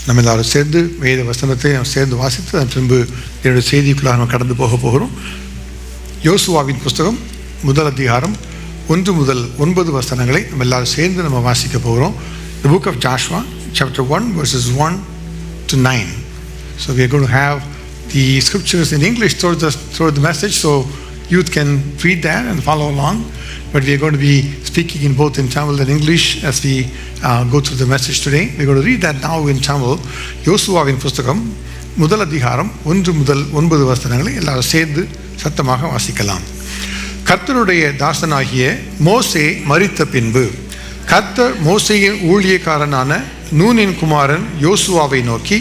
நம்ம எல்லாரும் சேர்ந்து வேத வசனத்தை நாம் சேர்ந்து வாசித்து அதன் பின்பு என்னுடைய செய்திக்குள்ளாக நம்ம கடந்து போகிறோம். யோசுவாவின் புஸ்தகம் முதல் அதிகாரம் 1 முதல் 9 வசனங்களை நம்ம எல்லாரும் சேர்ந்து நம்ம வாசிக்க போகிறோம். The book of Joshua, chapter 1, verses 1 to 9. So we are going to have the scriptures in English through the message, so youth can read that and follow along. But we are going to be speaking in both in Tamil and English as we go through the message today. We are going to read that now in Tamil. யோசுவாவின் புஸ்தகம் முதல் அதிகாரம் 1 முதல் 9 வசனங்களை எல்லாரும் சேர்ந்து சத்தமாக வாசிக்கலாம். கர்த்தருடைய தாசனாகிய மோசே மரித்த பின்பு கர்த்தர் மோசேயின் ஊழியக்காரனான நூனின் குமாரன் யோசுவாவை நோக்கி,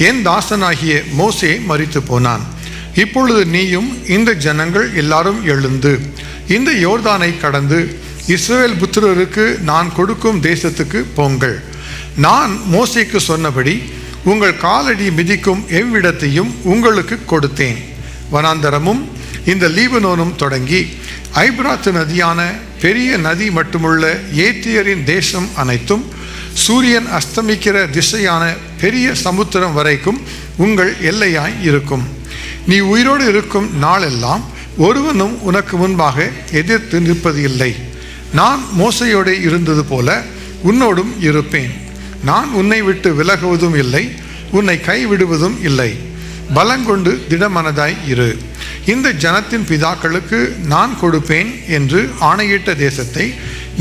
என் தாசனாகிய மோசே மரித்து போனான். இப்பொழுது நீயும் இந்த ஜனங்கள் எல்லாரும் எழுந்து இந்த யோர்தானை கடந்து இஸ்ரவேல் புத்திரருக்கு நான் கொடுக்கும் தேசத்துக்கு போங்கள். நான் மோசேக்கு சொன்னபடி உங்கள் காலடி மிதிக்கும் எவ்விடத்தையும் உங்களுக்கு கொடுத்தேன். வனாந்தரமும் இந்த லீபனோனும் தொடங்கி ஐபிராத்து நதியான பெரிய நதி மட்டுமுள்ள ஏத்தியரின் தேசம் அனைத்தும் சூரியன் அஸ்தமிக்கிற திசையான பெரிய சமுத்திரம் வரைக்கும் உங்கள் எல்லையாய் இருக்கும். நீ உயிரோடு இருக்கும் நாளெல்லாம் ஒருவனும் உனக்கு முன்பாக எதிர்த்து நிற்பது இல்லை. நான் மோசையோடு இருந்தது போல உன்னோடும் இருப்பேன். நான் உன்னை விட்டு விலகுவதும் இல்லை, உன்னை கைவிடுவதும் இல்லை. பலங்கொண்டு திடமனதாய் இரு. இந்த ஜனத்தின் பிதாக்களுக்கு நான் கொடுப்பேன் என்று ஆணையிட்ட தேசத்தை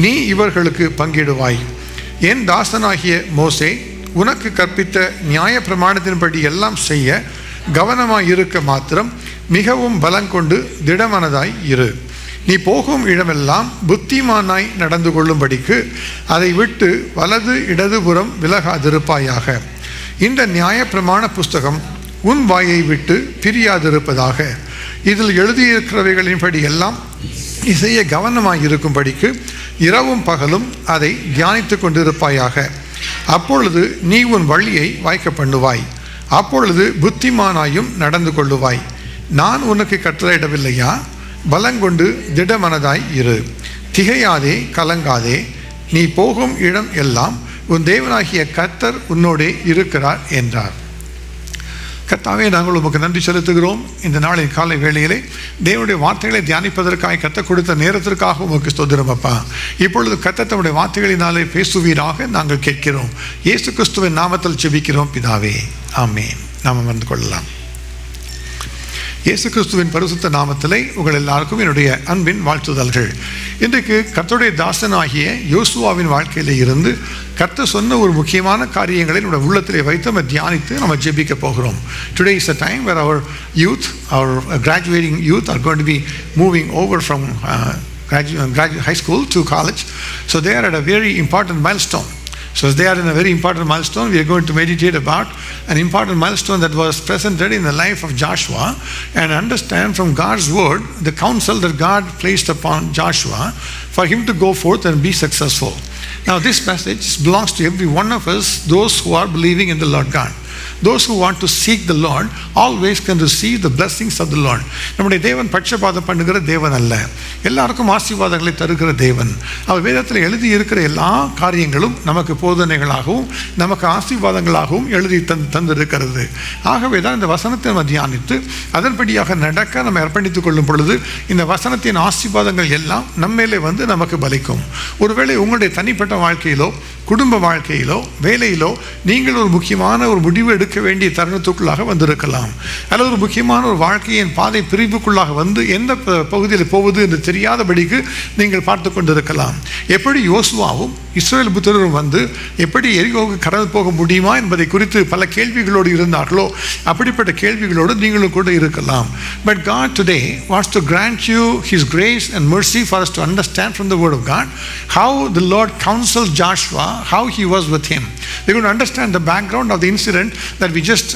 நீ இவர்களுக்கு பங்கிடுவாய். என் தாசனாகிய மோசே உனக்கு கற்பித்த நியாய பிரமாணத்தின்படி எல்லாம் செய்ய கவனமாய் இருக்க மாத்திரம் மிகவும் பலங்கொண்டு திடமனதாய் இரு. நீ போகும் இடமெல்லாம் புத்திமானாய் நடந்து கொள்ளும்படிக்கு அதை விட்டு வலது இடதுபுறம் விலகாதிருப்பாயாக. இந்த நியாய பிரமாண புஸ்தகம் உன் வாயை விட்டு பிரியாதிருப்பதாக. இதில் எழுதியிருக்கிறவைகளின்படி எல்லாம் இசைய கவனமாய் இருக்கும்படிக்கு இரவும் பகலும் அதை தியானித்து கொண்டிருப்பாயாக. அப்பொழுது நீ உன் வழியை வாய்க்க பண்ணுவாய். அப்பொழுது புத்திமானாயும் நடந்து கொள்ளுவாய். நான் உனக்கு கட்டளையிடவில்லையா? பலங்கொண்டு திடமனதாய் இரு. திகையாதே, கலங்காதே. நீ போகும் இடம் எல்லாம் உன் தேவனாகிய கர்த்தர் உன்னோடே இருக்கிறார் என்றார். கர்த்தாவே, நாங்கள் உமக்கு நன்றி செலுத்துகிறோம். இந்த நாளின் காலை வேளையிலே தேவனுடைய வார்த்தைகளை தியானிப்பதற்காக கர்த்தர் கொடுத்த நேரத்திற்காக உமக்கு ஸ்தோத்திரம் அப்பா. இப்பொழுது கர்த்தர் தம்முடைய வார்த்தைகளினாலே பேசுவீராக நாங்கள் கேட்கிறோம். இயேசு கிறிஸ்துவின் நாமத்தில் ஜெபிக்கிறோம் பிதாவே, ஆமென். நாம் அமர்ந்து கொள்ளலாம். இயேசு கிறிஸ்துவின் பரிசுத்த நாமத்திலே உங்கள் எல்லாருக்கும் என்னுடைய அன்பின் வாழ்த்துதல்கள். இன்றைக்கு கர்த்தருடைய தாசனாகிய யோசுவாவின் வாழ்க்கையிலே இருந்து கர்த்தர் சொன்ன ஒரு முக்கியமான காரியங்களை நம்முடைய உள்ளத்திலே வைத்து நம்ம தியானித்து நம்ம ஜெபிக்க போகிறோம். Today is a time where our youth, our graduating youth are going to be moving over from graduate high school to college. So they are at a very important milestone. So as they are in a very important milestone, we are going to meditate about an important milestone that was presented in the life of Joshua and understand from God's word the counsel that God placed upon Joshua for him to go forth and be successful. Now this message belongs to every one of us, those who are believing in the Lord God. Those who want to seek the Lord always can receive the blessings of the Lord. நம்முடைய தேவன் பட்சபாதம் பண்ணுகிற தேவன் அல்ல, எல்லாருக்கும் ஆசீர்வாதங்களை தருகிற தேவன். அவர் வேதத்தில் எழுதி இருக்கிற எல்லா காரியங்களும் நமக்கு போதனைகளாகவும் நமக்கு ஆசீர்வாதங்களாகவும் எழுதி தந்திருக்கிறது. ஆகவே தான் இந்த வசனத்தை நம்ம தியானித்து அதன்படியாக நடக்க நம்ம அர்ப்பணித்துக் கொள்ளும் பொழுது இந்த வசனத்தின் ஆசீர்வாதங்கள் எல்லாம் நம்மேலே வந்து நமக்கு பலிக்கும். ஒருவேளை உங்களுடைய தனிப்பட்ட வாழ்க்கையிலோ குடும்ப வாழ்க்கையிலோ வேலையிலோ நீங்கள் ஒரு முக்கியமான ஒரு முடிவு எடுக்க வேண்டிய தருணத்துக்குள்ளாக வந்திருக்கலாம், அல்லது ஒரு முக்கியமான ஒரு வாழ்க்கையின் பாதை பிரிவுக்குள்ளாக வந்து எந்த பகுதியில் போவது என்று தெரியாதபடிக்கு நீங்கள் பார்த்து கொண்டிருக்கலாம். எப்படி யோசுவாவும் இஸ்ரவேல் புத்திரரும் வந்து எப்படி எரிகோவுக்கு கடந்து போக முடியுமா என்பதை குறித்து பல கேள்விகளோடு இருந்தார்களோ அப்படிப்பட்ட கேள்விகளோடு நீங்களும் கூட இருக்கலாம். But God today wants to grant you His grace and mercy for us to understand from the Word of God how the Lord counseled Joshua, how He was with him. We're going to understand the background of the incident that we just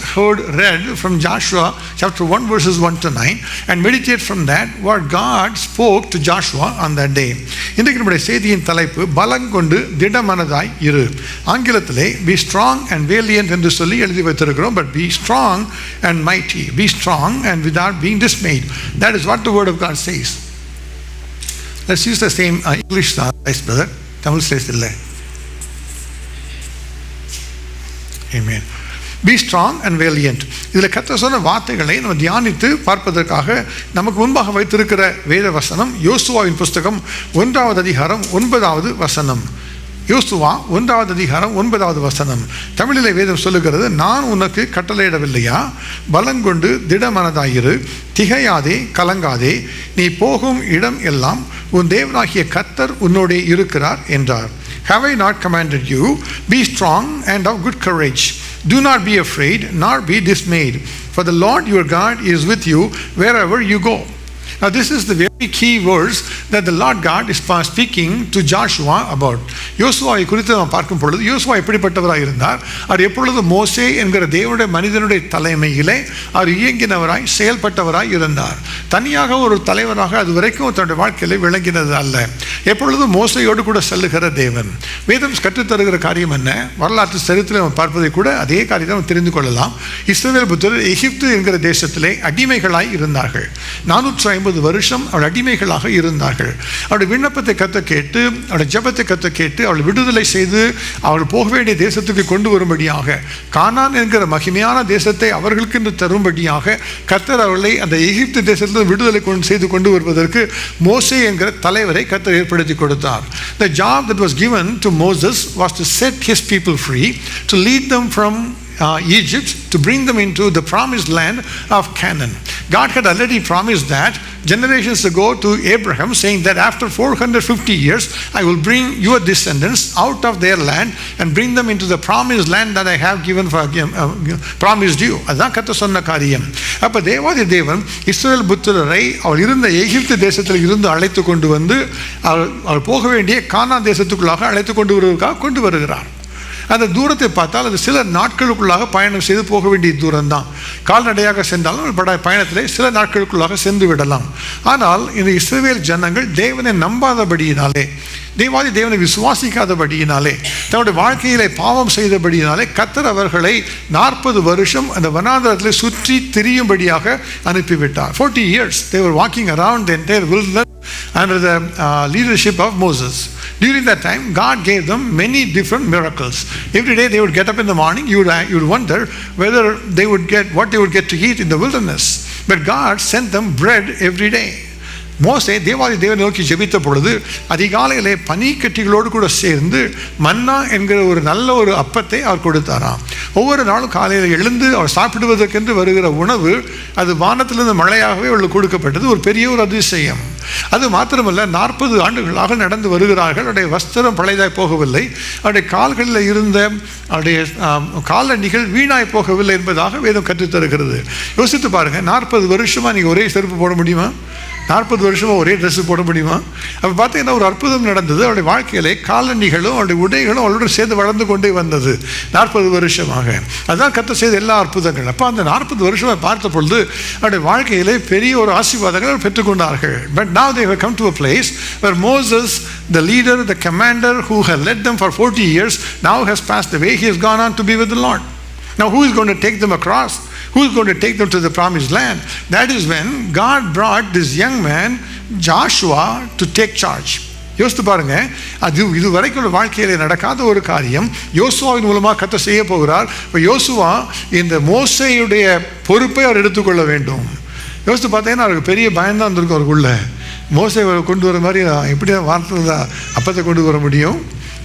read from Joshua chapter 1 verses 1 to 9 and meditate from that what God spoke to Joshua on that day. இன்றைக்கு நம்முடைய செய்தியின் தலைப்பு பலங்கொண்டு திடமனதாய் இரு. ஆங்கிலத்திலே be strong and valiant என்று சொல்லி எழுதி வைத்திருக்கிறோம். But be strong and mighty, be strong and without being dismayed. That is what the word of God says. Let's use the same English brother. Tamil says இல்லை. ஆமென். Be strong and valiant. இதில் கர்த்தர் சொன்ன வார்த்தைகளை நம்ம தியானித்து பார்ப்பதற்காக நமக்கு முன்பாக வைத்திருக்கிற வேத வசனம் யோசுவாவின் புஸ்தகம் 1வது அதிகாரம் 9வது வசனம். யோசுவா 1வது அதிகாரம் 9வது வசனம். தமிழிலே வேதம் சொல்லுகிறது, நான் உனக்கு கட்டளையிடவில்லையா? பலங்கொண்டு திடமனதாயிரு, திகையாதே, கலங்காதே, நீ போகும் இடம் எல்லாம் உன் தேவனாகிய கர்த்தர் உன்னோடே இருக்கிறார் என்றார். Have I not commanded you? Be strong and of good courage. Do not be afraid, nor be dismayed, for the Lord your God is with you wherever you go. Now this is the very key words that the Lord God is speaking to Joshua about. யோசுவாவை குறித்து நாம் பார்க்கும் பொழுது யோசுவா எப்படிப்பட்டவராய் இருந்தார்? அவர் எப்பொழுது மோசே என்கிற தேவனுடைய மனிதனுடைய தலைமையிலே அவர் இயங்கினவராய் செயல்பட்டவராய் இருந்தார். தனியாக ஒரு தலைவராக அது வரைக்கும் தன்னுடைய வாழ்க்கையில விளங்கினது அல்ல. எப்பொழுதும் மோசையோடு கூட செல்லுகிற தேவன். வேதம் கற்றுத்தருகிற காரியம் என்ன? வரலாற்று சரித்திரம் பார்ப்பதை கூட அதே காரியத்தை நாம் தெரிந்து கொள்ளலாம். இஸ்ரவேல் புத்திரர் எகிப்து என்கிற தேசத்திலே அடிமைகளாய் இருந்தார்கள். 450 வருஷம் அவள் அடிமைகளாக இருந்தார்கள். அவருடைய விண்ணப்பத்தை கத்த கேட்டு, அவருடைய ஜெபத்தை கத்த கேட்டு, அவள் விடுதலை செய்து அவள் போக வேண்டிய தேசத்துக்கு கொண்டு வரும்படியாக, கானான் என்கிற மகிமையான தேசத்தை அவர்களுக்கு என்று தரும்படியாக கர்த்தர் அவர்களை அந்த எகிப்து தேசத்தில் விடுதலை செய்து கொண்டு வருவதற்கு மோசே என்கிற தலைவரை கர்த்தர் ஏற்படுத்தி கொடுத்தார். The job that was given to Moses was to set his people free, to lead them from Egypt, to bring them into the promised land of Canaan. God had already promised that generations ago to Abraham, saying that after 450 years I will bring your descendants out of their land and bring them into the promised land that I have given for promised you. அதான் கர்த்தர் சொன்ன காரியம். அப்ப தேவாதி தேவன் இஸ்ரவேல் புத்திரரை அவள் இருந்த எகிப்து தேசத்தில் இருந்து அழைத்து கொண்டு வந்து அவள் போக வேண்டிய கானான் தேசத்துக்குள்ளாக அழைத்து கொண்டு வருவதற்காக கொண்டு வருகிறார். அந்த தூரத்தை பார்த்தால் அது சில நாட்களுக்குள்ளாக பயணம் செய்து போக வேண்டிய தூரம் தான். கால்நடையாக சென்றாலும் பயணத்திலே சில நாட்களுக்குள்ளாக சென்று விடலாம். ஆனால் இந்த இஸ்ரவேல் ஜனங்கள் தேவனை நம்பாதபடியினாலே, தேவாதி தேவனை விசுவாசிக்காதபடியினாலே, தன்னுடைய வாழ்க்கையிலே பாவம் செய்தபடியினாலே கர்த்தர் அவர்களை 40 வருஷம் அந்த வனாந்தரத்தில் சுற்றி திரியும்படியாக அனுப்பிவிட்டார். 40 years they were walking around the entire wilderness under the leadership of Moses. During that time, God gave them many different miracles. Every day they would get up in the morning, you would wonder whether they would get what they would get to eat in the wilderness. But God sent them bread every day. மோசே தேவாதி தேவனை நோக்கி ஜெபித்த பொழுது அதிகாலையிலே பனிக்கட்டிகளோடு கூட சேர்ந்து மன்னா என்கிற ஒரு நல்ல ஒரு அப்பத்தை அவர் கொடுத்தாராம். ஒவ்வொரு நாளும் காலையில் எழுந்து அவர் சாப்பிடுவதற்கென்று வருகிற உணவு அது வானத்திலிருந்து மழையாகவே அவர்களுக்கு கொடுக்கப்பட்டது. ஒரு பெரிய ஒரு அதிசயம். அது மாத்திரமல்ல, 40 ஆண்டுகளாக நடந்து வருகிறார்கள். அவருடைய வஸ்திரம் பழையதாய் போகவில்லை, அவருடைய கால்களில் இருந்த அவருடைய காலணிகள் வீணாய் போகவில்லை என்பதாக வேதம் கற்றுத்தருகிறது. யோசித்து பாருங்க, 40 வருஷமா நீங்க ஒரே செருப்பு போட முடியுமா? 40 வருஷமாக ஒரே ட்ரெஸ்ஸு போட முடியுமா? அப்போ பார்த்தீங்கன்னா ஒரு அற்புதம் நடந்தது. அவருடைய வாழ்க்கையிலே காலணிகளும் அவருடைய உடைகளும் அவளோட சேர்ந்து வளர்ந்து கொண்டே வந்தது 40 வருஷமாக. அதுதான் கர்த்தர் செய்த எல்லா அற்புதங்கள். அப்போ அந்த 40 வருஷமாக பார்த்த பொழுது அவருடைய வாழ்க்கையிலே பெரிய ஒரு ஆசீர்வாதங்கள் பெற்றுக்கொண்டார்கள். But now they have come to a place where Moses, the leader, the commander who had led them for 40 years, now has passed away. He has gone on to be with the Lord. Now who is going to take them across? Who is going to take them to the promised land? That is when God brought this young man Joshua to take charge. யோசித்து பாருங்க, இது வரைக்கும் வாழ்க்கையில நடக்காத ஒரு காரியம் யோசுவாவின் மூலமாக கர்த்தர் செய்ய போகிறார். இப்போ யோசுவா இந்த மோசேயுடைய பொறுப்பை அவர் எடுத்துக்கொள்ள வேண்டும். யோசித்து பார்த்தீங்கன்னா அவருக்கு பெரிய பயம்தான் இருந்திருக்கும் அவருக்குள்ள. மோசே கொண்டு வர மாதிரி எப்படி வார்த்தை அப்பத்தை கொண்டு வர முடியும்?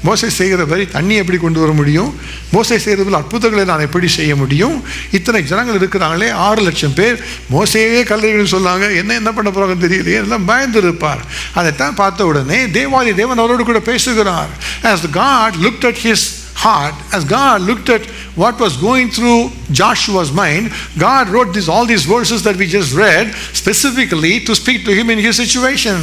மோசே செய்கிற மாதிரி தண்ணி எப்படி கொண்டு வர முடியும்? மோசே செய்கிறதில் அற்புதங்களை நான் எப்படி செய்ய முடியும்? இத்தனை ஜனங்கள் இருக்கிறாங்களே, 6 லட்சம் பேர். மோசையே கல்லறைகள் சொன்னாங்க, என்ன பண்ண போகிறாங்கன்னு தெரியலையே, எல்லாம் பயந்து இருப்பார். அதைத்தான் பார்த்த உடனே தேவாதி தேவன் அவரோடு கூட பேசுகிறார். As God looked at his heart, as God looked at what was going through Joshua's mind, God wrote all these verses that we just read specifically to speak to him in his situation.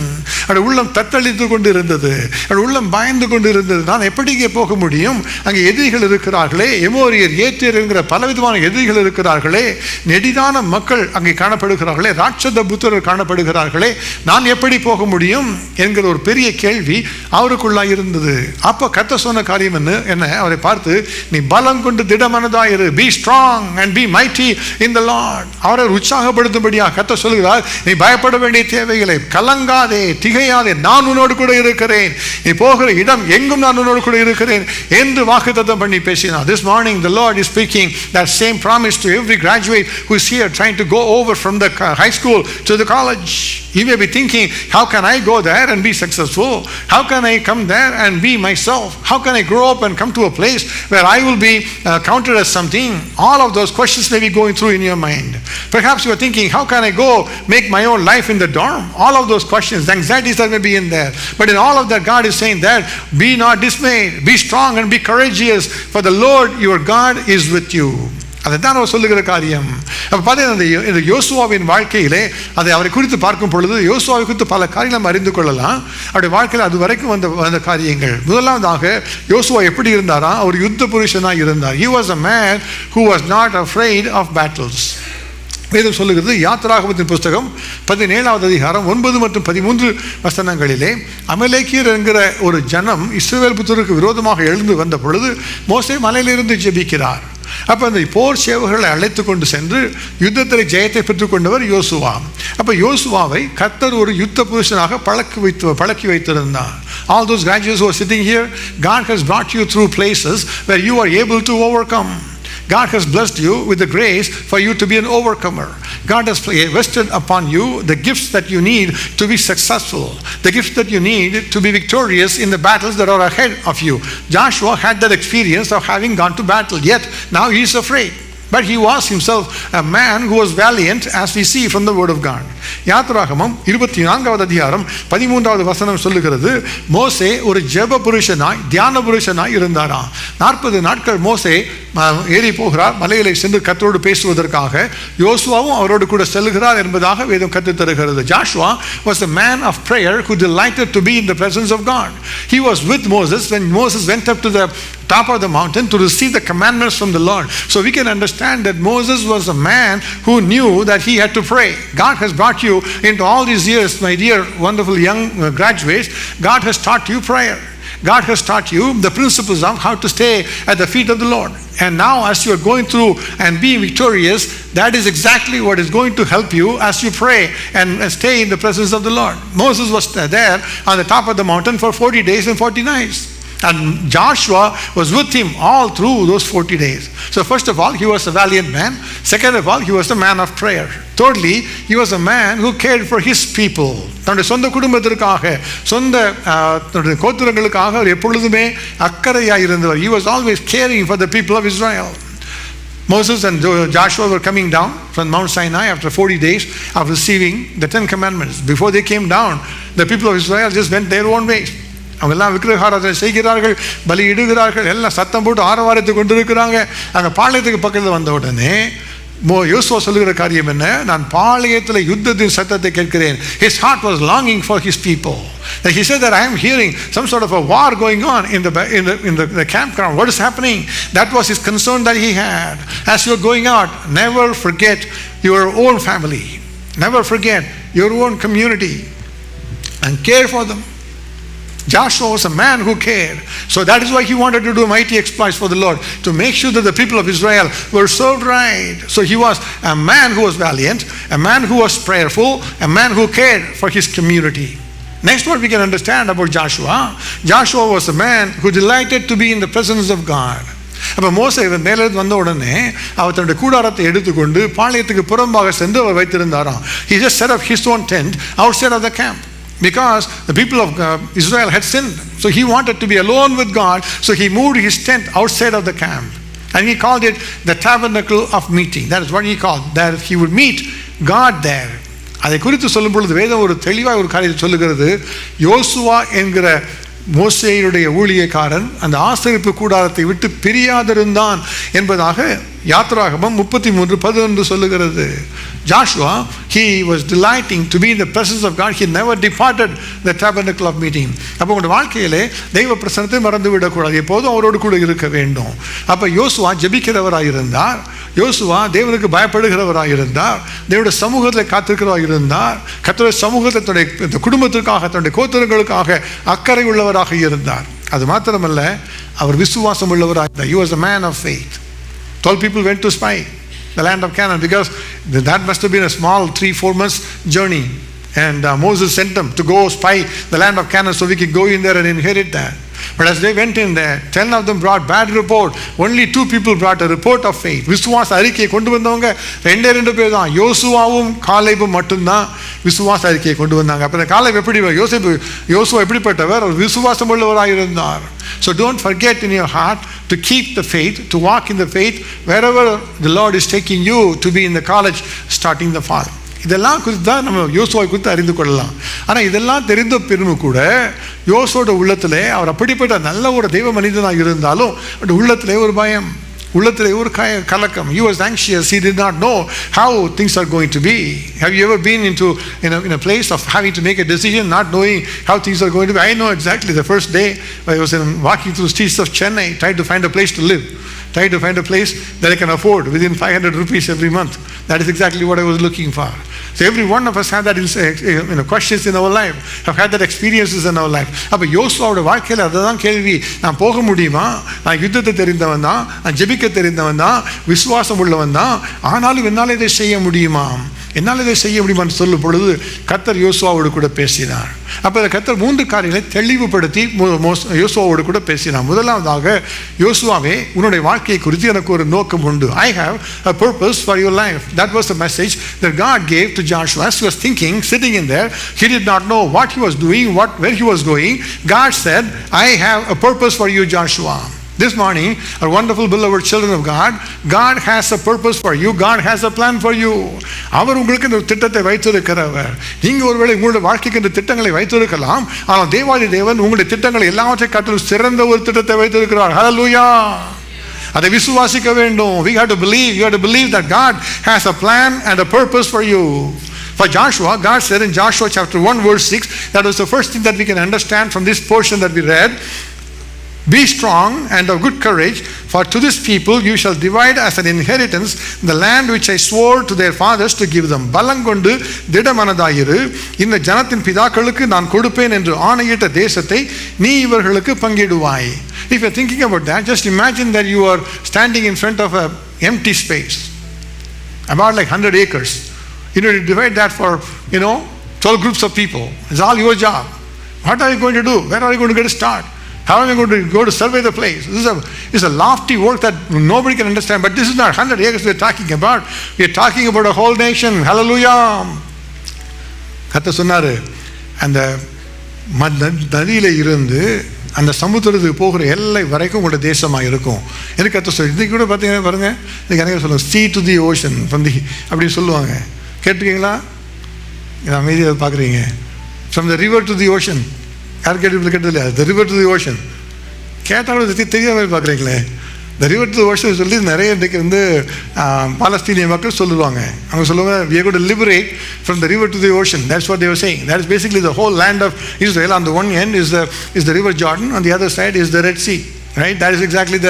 அவருடைய உள்ளம் தத்தளித்து கொண்டு இருந்தது, அவருடைய உள்ளம் பயந்து கொண்டு இருந்தது. நான் எப்படி இங்கே போக முடியும்? அங்கே எதிரிகள் இருக்கிறார்களே, எமோரியர், ஏத்தியர் என்கிற பலவிதமான எதிரிகள் இருக்கிறார்களே, நெடிதான மக்கள் அங்கே காணப்படுகிறார்களே, ராட்சத புத்திரர் காணப்படுகிறார்களே, நான் எப்படி போக முடியும் என்கிற ஒரு பெரிய கேள்வி அவருக்குள்ளாக இருந்தது. அப்போ கர்த்தர் சொன்ன காரியம் என்ன? அவரை பார்த்து, நீ பலம் கொண்டு திடமனதாயிரு, be strong and be mighty in the Lord. அவரை உற்சாகப்படுத்தும்படியாக கர்த்தர் சொல்கிறார், நீ பயப்பட வேண்டிய தேவைகளை, கலங்காதே, திகையாதே, நான் உன்னோடு கூட இருக்கிறேன், நீ போகிற இடம் எங்கும் நான் உன்னோடு கூட இருக்கிறேன் என்று வாக்குத்தத்தம் பண்ணி பேசினார். This morning the Lord is speaking that same promise to every graduate who is here trying to go over from the high school to the college. You may be thinking, how can I go there and be successful? How can I come there and be myself? How can I grow up and come to a place where I will be counted as something? All of those questions may be going through in your mind. Perhaps you are thinking, how can I go make my own life in the dorm? All of those questions, the anxieties that may be in there. But in all of that, God is saying that, be not dismayed, be strong and be courageous, for the Lord your God is with you. அதைத்தான் அவர் சொல்லுகிற காரியம். அப்போ பார்த்தீங்கன்னா இந்த யோசுவாவின் வாழ்க்கையிலே அதை அவரை குறித்து பார்க்கும் பொழுது யோசுவாவை குறித்து பல காரியங்கள் நம்ம அறிந்து கொள்ளலாம். அவருடைய வாழ்க்கையில் அது வரைக்கும் வந்த காரியங்கள். முதலாவதாக யோசுவா எப்படி இருந்தாரா? அவர் யுத்த புருஷனாக இருந்தார். He was a man who was not afraid of battles. வேதம் சொல்லுகிறது, யாத்திராகமத்தின் புஸ்தகம் 17வது அதிகாரம் 9 மற்றும் 13 வசனங்களிலே, அமலேக்கியர் என்கிற ஒரு ஜனம் இஸ்ரவேல் புத்திரருக்கு விரோதமாக எழுந்து வந்த பொழுது மோசே மலையிலிருந்து ஜெபிக்கிறார். அப்போ அந்த போர் சேவகர்களை அழைத்து கொண்டு சென்று யுத்தத்தில் ஜெயத்தை பெற்றுக் கொண்டவர் யோசுவா. அப்போ யோசுவாவை கர்த்தர் ஒரு யுத்த புருஷனாக பழக்கி வைத்திருந்தார். All those graduates who are sitting here, God has brought you through places where you are able to overcome. God has blessed you with the grace for you to be an overcomer. God has vested upon you the gifts that you need to be successful, the gifts that you need to be victorious in the battles that are ahead of you. Joshua had that experience of having gone to battle, yet now he is afraid. But he was himself a man who was valiant, as we see from the word of God. யாத்திராகமம் 24வது அதிகாரம் 13வது வசனம் சொல்லுகிறது, மோசே ஒரு ஜெப புருஷனாய் தியான புருஷனாய் இருந்தாராம். 40 நாட்கள் மோசே ஏறி போகிறார், மலையிலே சென்று கர்த்தரோடு பேசுவதற்காக. யோசுவாவும் அவரோடு கூட செல்கிறார் என்பதாக வேதம் கற்றுத் தருகிறது. Joshua was a man of prayer who delighted to be in the presence of God. He was with Moses when Moses went up to the top of the mountain to receive the commandments from the Lord. So we can understand that Moses was a man who knew that he had to pray. God has brought you into all these years, my dear wonderful young graduates. God has taught you prayer. God has taught you the principles of how to stay at the feet of the Lord. And now as you are going through and being victorious, that is exactly what is going to help you as you pray and stay in the presence of the Lord. Moses was there on the top of the mountain for 40 days and 40 nights. And Joshua was with him all through those 40 days. So first of all, he was a valiant man. Second of all, he was a man of prayer. Thirdly, he was a man who cared for his people. தன்னுடைய சொந்த குடும்பத்திற்காக, சொந்த கோத்திரங்களுக்காக அவர் எப்பொழுதுமே அக்கறையாக இருந்தவர். He was always caring for the people of Israel. Moses and Joshua were coming down from Mount Sinai after 40 days of receiving the 10 commandments. Before they came down, the people of Israel just went their own ways. அவங்க எல்லாம் விக்கிரகாராதனை செய்கிறார்கள், பலி இடுகிறார்கள், எல்லாம் சத்தம் போட்டு ஆரவாரத்தை கொண்டு இருக்கிறாங்க. அங்கே பாளையத்துக்கு பக்கத்தில் வந்த உடனே யோசுவா சொல்லுகிற காரியம் என்ன? நான் பாளையத்தில் யுத்தத்தின் சத்தத்தை கேட்கிறேன். His heart was longing for his people. That he said that I am hearing some sort of a war going on in the campground. What is happening? That was his concern that he had. As you are going out, never forget your own family. Never forget your own community and care for them. Joshua was a man who cared. So that is why he wanted to do mighty exploits for the Lord, to make sure that the people of Israel were served right. So he was a man who was valiant, a man who was prayerful, a man who cared for his community. Next, what we can understand about Joshua, Joshua was a man who delighted to be in the presence of God. அப்போ மோசே மேலிருந்து வந்த உடனே அவர் தன்னுடைய கூடாரத்தை எடுத்துக்கொண்டு பாளையத்துக்கு புறம்பாக சென்று அவர் வைத்திருந்தாராம். He just set up his own tent outside of the camp. Because the people of Israel had sinned. So he wanted to be alone with God. So he moved his tent outside of the camp. And he called it the tabernacle of meeting. That is what he called. That he would meet God there. அதை குறித்து சொல்லும் பொழுது வேதம் ஒரு தெளிவாக ஒரு காரியத்தை சொல்லுகிறது. யோசுவா என்கிற மோசேயுடைய ஊழியக்காரன் அந்த ஆசரிப்பு கூடாரத்தை விட்டு பிரியாதிருந்தான் என்பதாக யாத்திராகமம் 33:11 சொல்லுகிறது. Joshua, he was delighting to be in the presence of God. He never departed the tabernacle of meeting. அப்போ உங்களுடைய வாழ்க்கையிலே தெய்வ பிரசன்னத்தை மறந்து விடக்கூடாது, எப்போதும் அவரோடு கூட இருக்க வேண்டும். அப்போ யோசுவா ஜெபிக்கிறவராக இருந்தார், யோசுவா தேவனுக்கு பயப்படுகிறவராக இருந்தார், தேவனுடைய சமூகத்தில் காத்திருக்கிறவராக இருந்தார், கர்த்தருடைய சமூகத்தை தன்னுடைய குடும்பத்திற்காக தன்னுடைய கோத்திரங்களுக்காக அக்கறை உள்ளவராக இருந்தார். அது மாத்திரமல்ல, அவர் விசுவாசம் உள்ளவராக. He was a man of faith. 12 people went to spy the land of Canaan because that must have been a small 3-4 months journey, and Moses sent them to go spy the land of Canaan so we could go in there and inherit that. But as they went in there, 10 of them brought bad report. Only 2 people brought a report of faith. விசுவாச அறிக்கையை கொண்டு வந்தவங்க 2 பேர் தான். யோசுவாவும் காலேபும் மட்டும்தான் விசுவாச அறிக்கையை கொண்டு வந்தாங்க. அப்போ காலேப் எப்படி, யோசுவா எப்படிப்பட்டவர்? அவர் விசுவாசம் உள்ளவராக இருந்தார். So don't forget in your heart to keep the faith, to walk in the faith wherever the Lord is taking you to be in the college starting the fall. இதெல்லாம் குறித்து தான் நம்ம யோசுவாவை குறித்து அறிந்து கொள்ளலாம். ஆனால் இதெல்லாம் தெரிந்த பிறகு கூட யோசுவோட உள்ளத்திலே, அவர் அப்படிப்பட்ட நல்ல ஒரு தெய்வ மனிதனாக இருந்தாலும் உள்ளத்திலே ஒரு பயம், உள்ளத்திலே ஒரு கலக்கம். He was anxious. He did not know how things are going to be. Have you ever been in a place of having to make a decision, not knowing how things are going to be? I know exactly. The first day I was walking through the streets of Chennai, trying to find a place to live, trying to find a place that I can afford within 500 rupees every month. That is exactly what I was looking for. So every one of us have that questions in our life, have had that experiences in our life. அப்போ யோசுவாவோட வாழ்க்கையில் அதுதான் கேள்வி. நான் போக முடியுமா? நான் யுத்தத்தை தெரிந்தவன் தான், நான் ஜெபிக்க தெரிந்தவன் தான், விசுவாசம் உள்ளவன் தான், ஆனாலும் என்னால் இதை செய்ய முடியுமா? என்னால் இதை செய்ய முடியுமான்னு சொல்லும் பொழுது கர்த்தர் யோசுவாவோடு கூட பேசினார். அப்போ கர்த்தர் 3 காரியங்களை தெளிவுபடுத்தி யோசுவாவோடு கூட பேசினார். முதலாவதாக, யோசுவாவே, உன்னுடைய வாழ்க்கையை குறித்து எனக்கு ஒரு நோக்கம் உண்டு. I have a purpose for your life. That was the message that God gave to Joshua. As he was thinking, sitting in there, he did not know what he was doing, where he was going. God said, I have a purpose for you, Joshua. This morning, our wonderful beloved children of God, God has a purpose for you. God has a plan for you. அவர் உங்களுக்கு இந்த திட்டத்தை வைத்திருக்கிறவர். நீங்க ஒருவேளை உங்களுடைய வாழ்க்கைக்கு இந்த திட்டங்களை வைத்திருக்கலாம், ஆனால் தேவாதி தேவன் உங்களுடைய திட்டங்களை எல்லாவற்றை காட்டிலும் சிறந்த ஒரு திட்டத்தை வைத்திருக்கிறார். ஹல்லேலூயா. அதை விசுவாசிக்க வேண்டும். We have to believe. You have to believe that God has a plan and a purpose for you. For Joshua, God said in Joshua chapter 1 verse 6, that was the first thing that we can understand from this portion that we read. Be strong and of good courage, for to this people you shall divide as an inheritance the land which I swore to their fathers to give them. பலங்கொண்டு திடமனதாயிரு, இந்த ஜனத்தின் பிதாக்களுக்கு நான் கொடுப்பேன் என்று ஆணையிட்ட தேசத்தை நீ இவர்களுக்கு பங்கிடுவாய். If you're thinking about that, just imagine that you are standing in front of an empty space, about like 100 acres. You know, to divide that for 12 groups of people. It's all your job. What are you going to do? Where are you going to get a start? How are we going to go to survey the place? This is a lofty work that nobody can understand. But this is not 100 acres we're talking about. We're talking about a whole nation. Hallelujah. கர்த்தர் சொன்னாரு, அந்த நதியில இருந்து அந்த சமுத்திரத்துக்கு போகிற எல்லை வரைக்கும் உங்களோட தேசமாக இருக்கும். எனக்கு கர்த்தர் சொல்லி இன்னைக்கு கூட பார்த்தீங்கன்னா பாருங்க, இன்னைக்கு எனக்கு சொல்லுவாங்க sea to the ocean from the அப்படி சொல்லுவாங்க. கேட்டிருக்கீங்களா? அமைதியாக பார்க்குறீங்க. From the river to the ocean. யார் கேட்டு இல்லையா? The river to the ocean. கேட்டாலும் தெரியாத மாதிரி பார்க்குறீங்களே. The river to the ocean சொல்லி நிறைய இன்றைக்கு பாலஸ்தீனிய மக்கள் சொல்லுவாங்க. அவங்க சொல்லுவாங்க, we are going to liberate from the river to the ocean. That's what they were saying. That is basically the whole land of Israel. On the one end is the river Jordan, on the other side is the Red Sea. Right? That is exactly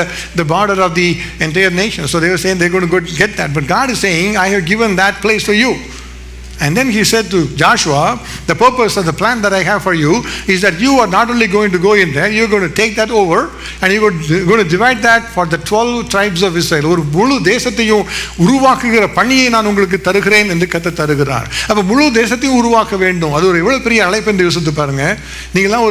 the border of the entire nation. So they were saying they're going to go get that. But God is saying, I have given that place for you. And then he said to Joshua, the purpose of the plan that I have for you is that you are not only going to go in there, you're going to take that over and you're going to divide that for the 12 tribes of Israel. ஒரு முழு தேசத்தையும் உருவாக்குகிற பணியை நான் உங்களுக்கு தருகிறேன் என்று கர்த்தர் தருகிறார். அப்போ முழு தேசத்தையும் உருவாக்க வேண்டும். அது ஒரு எவ்வளோ பெரிய அழைப்பு என்று யோசித்து பாருங்க. நீங்களாம்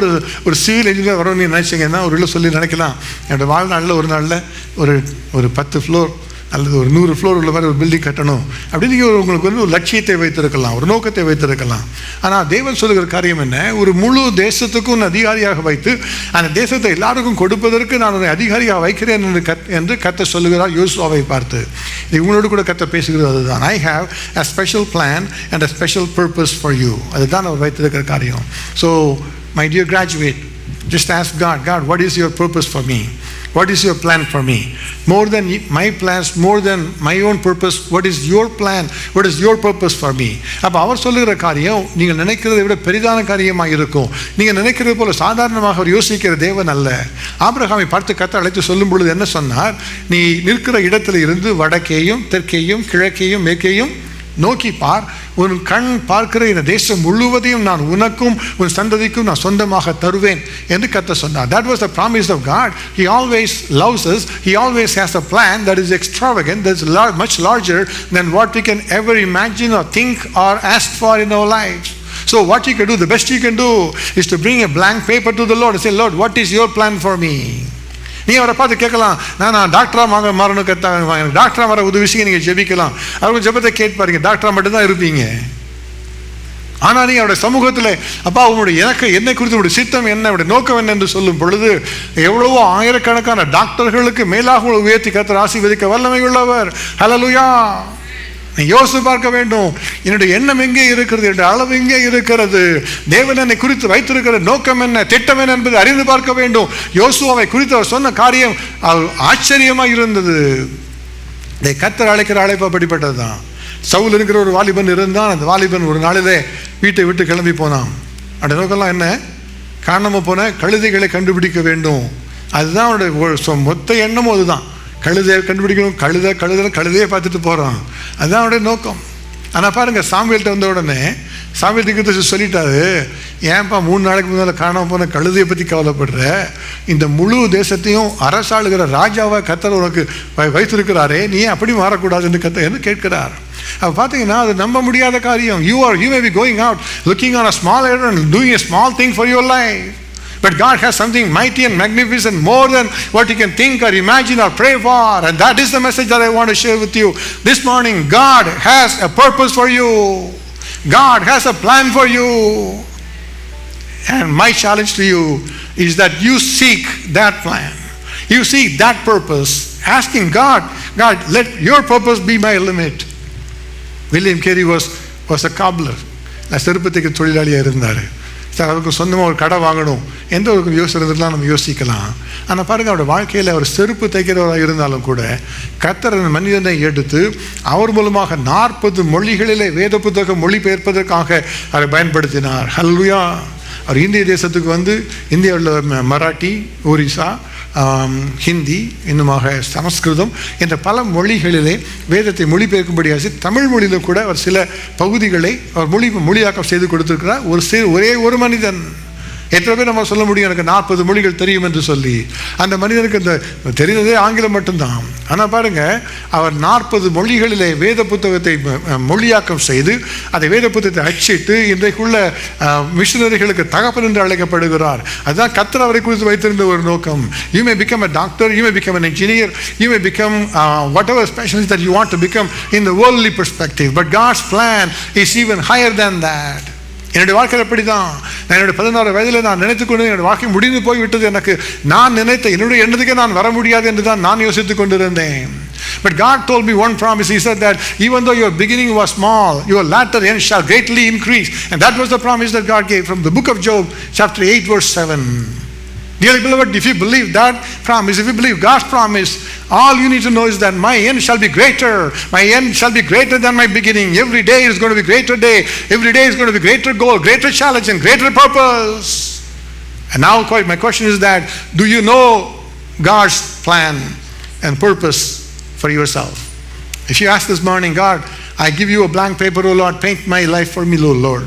ஒரு சிவில் இன்ஜினியர் வரணும்னு நினைச்சீங்கன்னா ஒரு சொல்லி நினைக்கலாம், என்னோட வாழ்நாளில் ஒரு நாளில் ஒரு 10 ஃப்ளோர் அல்லது ஒரு 100 ஃப்ளோர் உள்ள மாதிரி ஒரு பில்டிங் கட்டணும் அப்படின்னு நீங்கள் உங்களுக்கு ஒரு லட்சியத்தை வைத்திருக்கலாம், ஒரு நோக்கத்தை வைத்திருக்கலாம். ஆனால் தேவன் சொல்லுகிற காரியம் என்ன? ஒரு முழு தேசத்துக்கும் அதிகாரியாக வைத்து அந்த தேசத்தை எல்லாருக்கும் கொடுப்பதற்கு நான் ஒரு அதிகாரியாக வைக்கிறேன் என்று கர்த்தர் சொல்லுகிறார் யோசுவாவை பார்த்து. இது உங்களோடு கூட கர்த்தர் பேசுகிறது அதுதான். I have a special plan and a special purpose for you. அதுதான் அவர் வைத்திருக்கிற காரியம். So my dear graduate, just ask God, what is your purpose for me? What is your plan for me? More than my plans, more than my own purpose, what is your plan? What is your purpose for me? அப்போ அவர் சொல்லுகிற காரியம் நீங்கள் நினைக்கிறதை விட பெரிதான காரியமாக இருக்கும். நீங்கள் நினைக்கிறது போல சாதாரணமாக அவர் யோசிக்கிற தேவன் அல்ல. ஆபிரகாமை பார்த்து கர்த்தர் அழைத்து சொல்லும் பொழுது என்ன சொன்னார்? நீ நிற்கிற இடத்துல இருந்து வடக்கேயும் தெற்கேயும் கிழக்கேயும் மேற்கேயும் நோக்கி பார், உன் கண் பார்க்கிற இந்த தேசம் முழுவதையும் நான் உனக்கும் உன் சந்ததிக்கும் நான் சொந்தமாக தருவேன் என்று கர்த்தர் சொன்னார். That was the promise of God. He always loves us. He always has a plan that is extravagant, that is much larger than what we can ever imagine or think or ask for in our lives. So what you can do, the best you can do is to bring a blank paper to the Lord and say, Lord, what is your plan for me? நீ அவரை பார்த்து கேட்கலாம், நான் டாக்டராக மாறணும் கத்தாங்க, எனக்கு டாக்டராக வர உதவி நீங்கள் ஜெபிக்கலாம். அவங்க ஜெபத்தை கேட்பாருங்க, டாக்டராக மட்டும்தான் இருப்பீங்க. ஆனால் நீ அவருடைய சமூகத்தில், அப்பா உங்களுடைய என்னை குறித்து உங்களுடைய சித்தம் என்ன, உங்களுடைய நோக்கம் என்ன என்று சொல்லும் பொழுது எவ்வளவோ ஆயிரக்கணக்கான டாக்டர்களுக்கு மேலாக உயர்த்தி கர்த்தர் ஆசீர்வதிக்க வல்லமை உள்ளவர். ஹல்லேலூயா. நீ யோசித்து பார்க்க வேண்டும், என்னுடைய எண்ணம் எங்கே இருக்கிறது, என்னுடைய அளவு எங்கே இருக்கிறது, தேவன் என்னை குறித்து வைத்திருக்கிற நோக்கம் என்ன, திட்டம் என்ன என்பதை அறிந்து பார்க்க வேண்டும். யோசுவாவை குறித்து அவர் சொன்ன காரியம் ஆச்சரியமாக இருந்தது. கர்த்தர் அழைக்கிற அழைப்பு அப்படிப்பட்டது தான். சவுல் இருக்கிற ஒரு வாலிபன் இருந்தான். அந்த வாலிபன் ஒரு நாளிலே வீட்டை விட்டு கிளம்பி போனான். அந்த நோக்கம்லாம் என்ன, காணாமல் போன கழுதைகளை கண்டுபிடிக்க வேண்டும். அதுதான் அவனுடைய மொத்த எண்ணமும். அதுதான், கழுதையை கண்டுபிடிக்கணும், கழுதையை பார்த்துட்டு போகிறான். அதுதான் அவனுடைய நோக்கம். ஆனால் பாருங்கள், சாமுவேல்கிட்ட வந்த உடனே சாமுவேல் தீர்க்கதரிசி சொல்லிட்டாரு, ஏன்பா 3 நாளைக்கு முன்னால் காணாமல் போன கழுதையை பற்றி கவலைப்படுற, இந்த முழு தேசத்தையும் அரசாளுகிற ராஜாவை கர்த்தர் உனக்கு வைத்திருக்கிறாரே, நீ ஏன் அப்படி மாறக்கூடாது என்று கர்த்தர் என்ன கேட்கிறார். அப்போ பார்த்தீங்கன்னா அது நம்ப முடியாத காரியம். You may be going out looking on a small errand, doing a small thing for your life. But God has something mighty and magnificent, more than what you can think or imagine or pray for. And that is the message that I want to share with you this morning. God has a purpose for you. God has a plan for you. And my challenge to you is that you seek that plan. You seek that purpose. Asking God, let your purpose be my limit. William Carey was a cobbler. செருப்பத்துக்கு தொழிலாளியாக இருந்தார். Sir, அவருக்கு சொந்தமாக ஒரு கடை வாங்கணும் எந்த ஒரு யோசிக்கிறதுலாம் நம்ம யோசிக்கலாம். ஆனால் பாருங்கள், அவருடைய வாழ்க்கையில் அவர் செருப்பு தைக்கிறவராக இருந்தாலும் கூட கர்த்தர் மனிதனை எடுத்து அவர் மூலமாக 40 மொழிகளிலே வேத புத்தகம் மொழிபெயர்ப்பதற்காக அவரை பயன்படுத்தினார். ஹல்லேலூயா. அவர் இந்திய தேசத்துக்கு வந்து இந்தியாவில் மராட்டி, ஒரிசா, ஹிந்தி, இன்னுமாக சமஸ்கிருதம் என்ற பல மொழிகளிலே வேதத்தை மொழிபெயர்க்கும்படியாக தமிழ் மொழியில் கூட அவர் சில பகுதிகளை அவர் மொழியாக்கம் செய்து கொடுத்திருக்கிறார். ஒரே ஒரு மனிதன். எத்தனை பேர் நம்ம சொல்ல முடியும் எனக்கு 40 மொழிகள் தெரியும் என்று சொல்லி? அந்த மனிதனுக்கு இந்த தெரிந்ததே ஆங்கிலம் மட்டும்தான். ஆனால் பாருங்கள், அவர் 40 மொழிகளிலே வேத புத்தகத்தை மொழியாக்கம் செய்து அதை வேத புத்தகத்தை அச்சிட்டு இன்றைக்குள்ள மிஷனரிகளுக்கு தகப்பன் என்று அழைக்கப்படுகிறார். அதுதான் கர்த்தர் அவரை குறித்து வைத்திருந்த ஒரு நோக்கம். You may become a doctor, you may become an engineer, you may become whatever specialty that you want to become in the worldly perspective, but God's plan is even higher than that. என்னுடைய வாழ்க்கை எப்படி தான், நான் என்னுடைய 16 வயதில் நான் நினைத்துக்கொண்டு என்னுடைய வாழ்க்கை முடிந்து போய்விட்டது, எனக்கு நான் நினைத்த என்னுடைய எண்ணத்துக்கே நான் வர முடியாது என்று தான் நான் யோசித்துக் கொண்டிருந்தேன். But God told me one promise. He said that even though your beginning was small, your latter end shall greatly increase. And that was the promise that God gave from the book of Job, chapter 8, verse 7. Dearly beloved, if you believe that promise, if you believe God's promise, all you need to know is that my end shall be greater. My end shall be greater than my beginning. Every day is going to be greater day. Every day is going to be greater goal, greater challenge, and greater purpose. And now my question is that, do you know God's plan and purpose for yourself? If you ask this morning, God, I give you a blank paper, oh Lord, paint my life for me, oh Lord.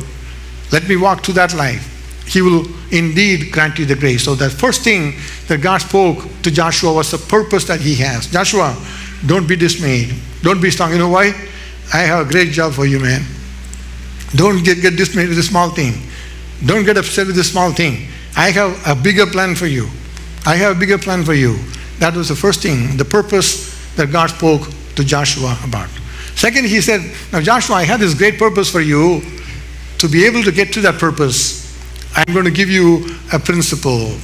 Let me walk through that life. He will indeed grant you the grace. So the first thing that God spoke to Joshua was the purpose that he has. Joshua, don't be dismayed. Don't be strong. You know why? I have a great job for you, man. Don't get dismayed with a small thing. Don't get upset with a small thing. I have a bigger plan for you. I have a bigger plan for you. That was the first thing, the purpose that God spoke to Joshua about. Second, he said, now Joshua, I have this great purpose for you. To be able to get to that purpose, I'm going to give you a principle.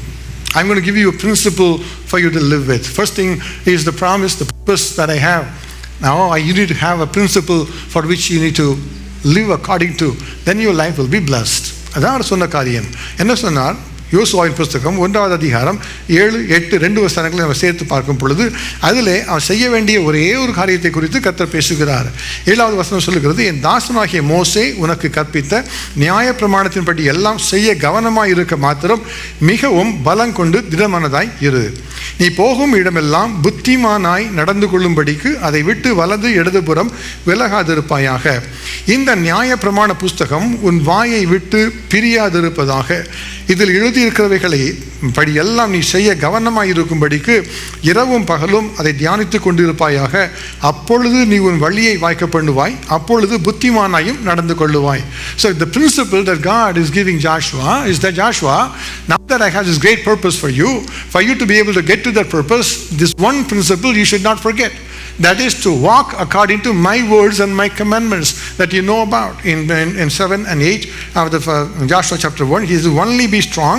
I'm going to give you a principle for you to live with. First thing is the promise, the purpose that I have. Now, you need to have a principle for which you need to live according to. Then your life will be blessed. அதான் அவர் சொன்ன காரியம். என்ன சொன்னார்? யோசுவாவின் புஸ்தகம் 1வது அதிகாரம் 7, 8, 2 வசனங்களை நம்ம சேர்த்து பார்க்கும் பொழுது அதிலே அவர் செய்ய வேண்டிய ஒரே ஒரு காரியத்தை குறித்து கர்த்தர் பேசுகிறார். 7வது வசனம் சொல்லுகிறது, என் தாசனாகிய மோசே உனக்கு கற்பித்த நியாய பிரமாணத்தின்படி எல்லாம் செய்ய கவனமாய் இருக்க மாத்திரம் மிகவும் பலம் கொண்டு திடமனதாய் இரு. நீ போகும் இடமெல்லாம் புத்திமானாய் நடந்து கொள்ளும்படிக்கு அதை விட்டு வலது இடதுபுறம் விலகாதிருப்பாயாக. இந்த நியாய பிரமாண புஸ்தகம் உன் வாயை விட்டு பிரியாதிருப்பதாக. இதில் எழுதியிருக்கிறவைகளை படியெல்லாம் நீ செய்ய கவனமாய் இருக்கும்படிக்கு இரவும் பகலும் அதை தியானித்து கொண்டிருப்பாயாக. அப்பொழுது நீ உன் வழியை வாய்க்க பண்ணுவாய், அப்பொழுது புத்திமானாயும் நடந்து கொள்ளுவாய். So the principle that God is giving Joshua is that Joshua, now that I have this great purpose for you to be able to get to that purpose, this one principle you should not forget. That is to walk according to my words and my commandments that you know about. In 7 and 8 of the Joshua chapter 1, he says, only be strong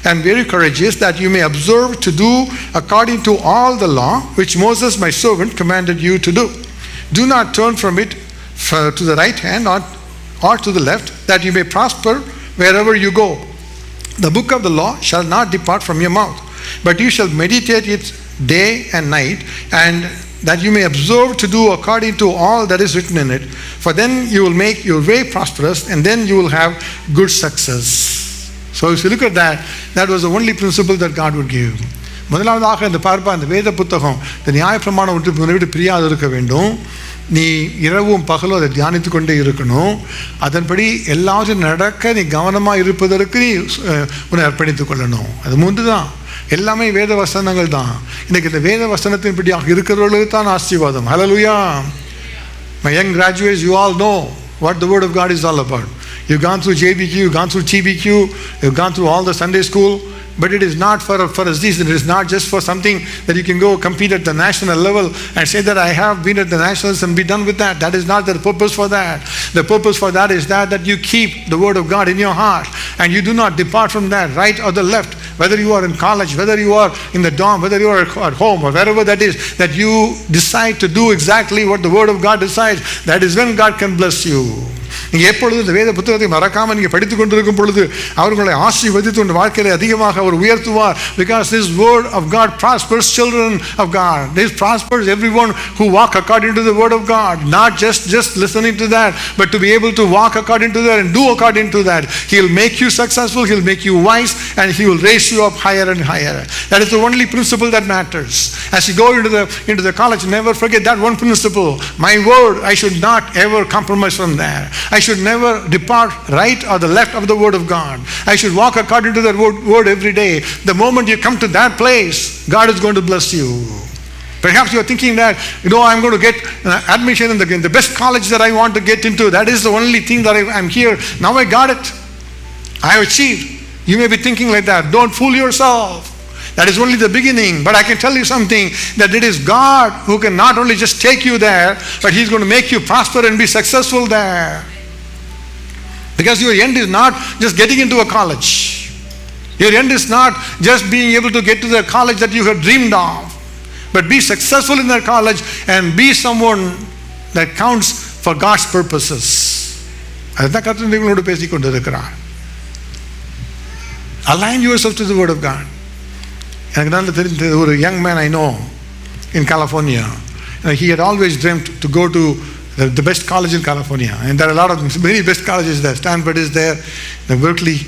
and very courageous, that you may observe to do according to all the law which Moses my servant commanded you to do. Do not turn from it to the right hand or to the left, that you may prosper wherever you go. The book of the law shall not depart from your mouth, but you shall meditate it day and night, and that you may observe to do according to all that is written in it. For then you will make your way prosperous, and then you will have good success. So if you look at that, that was the only principle that God would give. முதலாவதாக இந்த பார்ப்பா, இந்த வேத புத்தகம், இந்த நியாய பிரமாணம் விட்டு பிரியாது இருக்க வேண்டும். நீ இரவும் பகலும் அதை தியானித்து கொண்டே இருக்கணும். அதன்படி எல்லாவற்றையும் நடக்க நீ கவனமாக இருப்பதற்கு நீ உன்னை அர்ப்பணித்துக் கொள்ளணும். அது மூன்று தான். எல்லாமே வேத வசனங்கள் தான். இன்றைக்கு இந்த வேத வசனத்தின்படியாக இருக்கிறவர்களுக்கு தான் ஆசீர்வாதம். ஹல்லேலூயா. My young graduates, you all know what the word of God is all about. You've gone through JBQ, you've gone through TBQ, you've gone through all the Sunday school. But it is not for a season. It is not just for something that you can go compete at the national level and say that I have been at the nationals and be done with that. That is not the purpose for that. The purpose for that is that you keep the word of God in your heart and you do not depart from that, right or the left. Whether you are in college, whether you are in the dorm, whether you are at home or wherever that is, that you decide to do exactly what the word of God decides. That is when God can bless you. நீங்கள் எப்பொழுது இந்த வேத புத்தகத்தை மறக்காமல் நீங்கள் படித்துக் கொண்டிருக்கும் பொழுது அவர்களை ஆசீர்வதித்து உங்கள் வாழ்க்கையை அதிகமாக அவர் உயர்த்துவார். Because this word of God prospers children of God. This prospers everyone who walk according to the word of God. Not just listening to that, but to be able to walk according to that and do according to that. He will make you successful, He will make you wise, and He will raise you up higher and higher. That is the only principle that matters. As you go into the college, never forget that one principle. My word, I should not ever compromise from that. I should never depart right or the left of the word of God. I should walk according to that word every day. The moment you come to that place, God is going to bless you. Perhaps you are thinking that, I'm going to get admission in the best college that I want to get into. That is the only thing that I'm here. Now I got it. I have achieved. You may be thinking like that. Don't fool yourself. That is only the beginning. But I can tell you something, that it is God who can not only just take you there, but He's going to make you prosper and be successful there. Because your end is not just getting into a college. Your end is not just being able to get to the college that you have dreamed of, but be successful in that college and be someone that counts for God's purposes. அதுதான் கர்த்தர் உங்களோடு பேசிக் கொண்டிருக்கிறார். Align yourself to the word of God. எனக்கு நல்ல தெரிஞ்ச ஒரு young man I know in California. He had always dreamt to go to the best college in California, and there are a lot of many best colleges there. Stanford is there, the Berkeley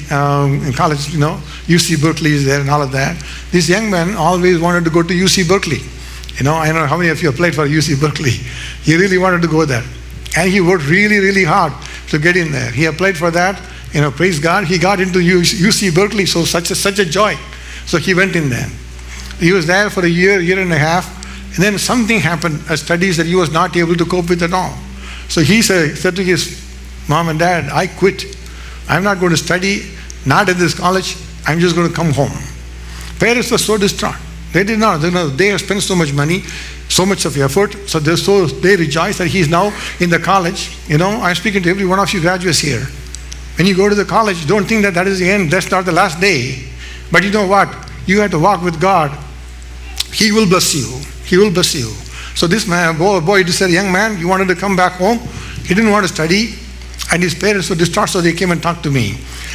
college, UC Berkeley is there, and all of that. This young man always wanted to go to UC Berkeley. I don't know how many of you applied for UC Berkeley. He really wanted to go there, and he worked really, really hard to get in there. He applied for that. Praise God, he got into UC Berkeley. So such a joy. So he went in there. He was there for a year and a half. And then something happened, studies that he was not able to cope with at all. So he said to his mom and dad, I quit. I'm not going to study, not in this college. I'm just going to come home. Parents were so distraught. They did not. They have spent so much money, so much of effort. So they rejoice that he's now in the college. I'm speaking to every one of you graduates here. When you go to the college, don't think that is the end. That's not the last day. But you know what? You have to walk with God. He will bless you. He will bless you. So this boy, this young man, he wanted to come back home. He didn't want to study, and his parents were distraught, so they came and talked to me.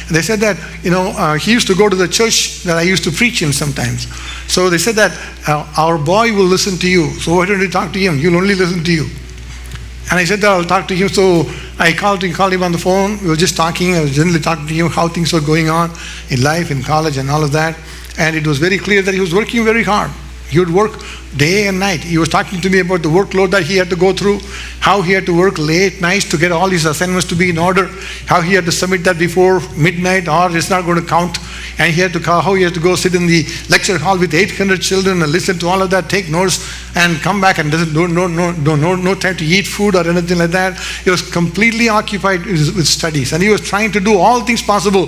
And they said that, he used to go to the church that I used to preach in sometimes. So they said that our boy will listen to you. So why don't you talk to him? He'll only listen to you. And I said that I'll talk to him. So I called him on the phone. We were just talking. I was generally talking to him how things were going on in life, in college, and all of that. And it was very clear that he was working very hard. He would work day and night. He was talking to me about the workload that he had to go through, how he had to work late nights to get all his assignments to be in order, how he had to submit that before midnight or it's not going to count, and how he had to go sit in the lecture hall with 800 children and listen to all of that, take notes, and come back and no time to eat food or anything like that. He was completely occupied with studies, and he was trying to do all things possible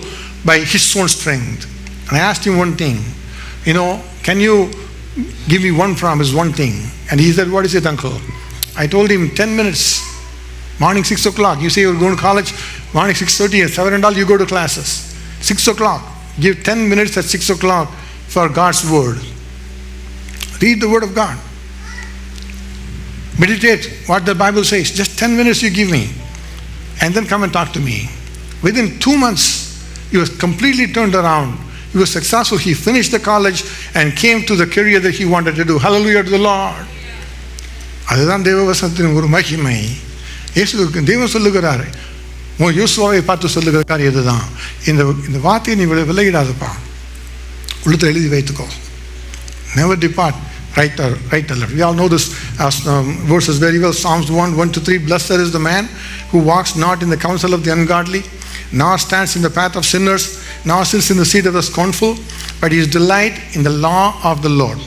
by his own strength. And I asked him one thing, can you give me one promise, one thing? And he said, what is it, uncle? I told him, 10 minutes, morning 6 o'clock. You say you're going to college, morning 6:30 and 7 and all, you go to classes. 6 o'clock, give 10 minutes at 6 o'clock for God's word. Read the word of God. Meditate what the Bible says. Just 10 minutes you give me. And then come and talk to me. Within 2 months, he was completely turned around. He was successful. He finished the college and came to the career that he wanted to do. Hallelujah to the Lord. அதுதான் தேவவசனத்தின் ஒரு மகிமை. தேவன் சொல்லுகிறார், யோசுவாவை பார்த்து சொல்லுகிற காரியம் இதுதான். இந்த வார்த்தையை நீ விலகிடாதப்பா, உள்ளத்தில் எழுதி வைத்துக்கோ. Never depart right or left. We all know this verses very well. Psalms 1:1-3. Blessed is the man who walks not in the counsel of the ungodly, nor stands in the path of sinners, nor sits in the seat of the scornful, but his delight in the law of the Lord.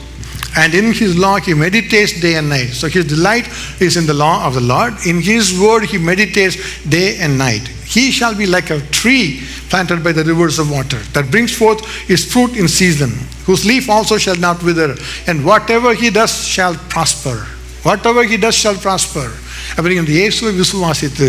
And in his law he meditates day and night. So his delight is in the law of the Lord. In his word he meditates day and night. He shall be like a tree planted by the rivers of water, that brings forth his fruit in season, whose leaf also shall not wither, and whatever he does shall prosper. Whatever he does shall prosper. அப்படி இந்த இயேசுவை விசுவாசித்து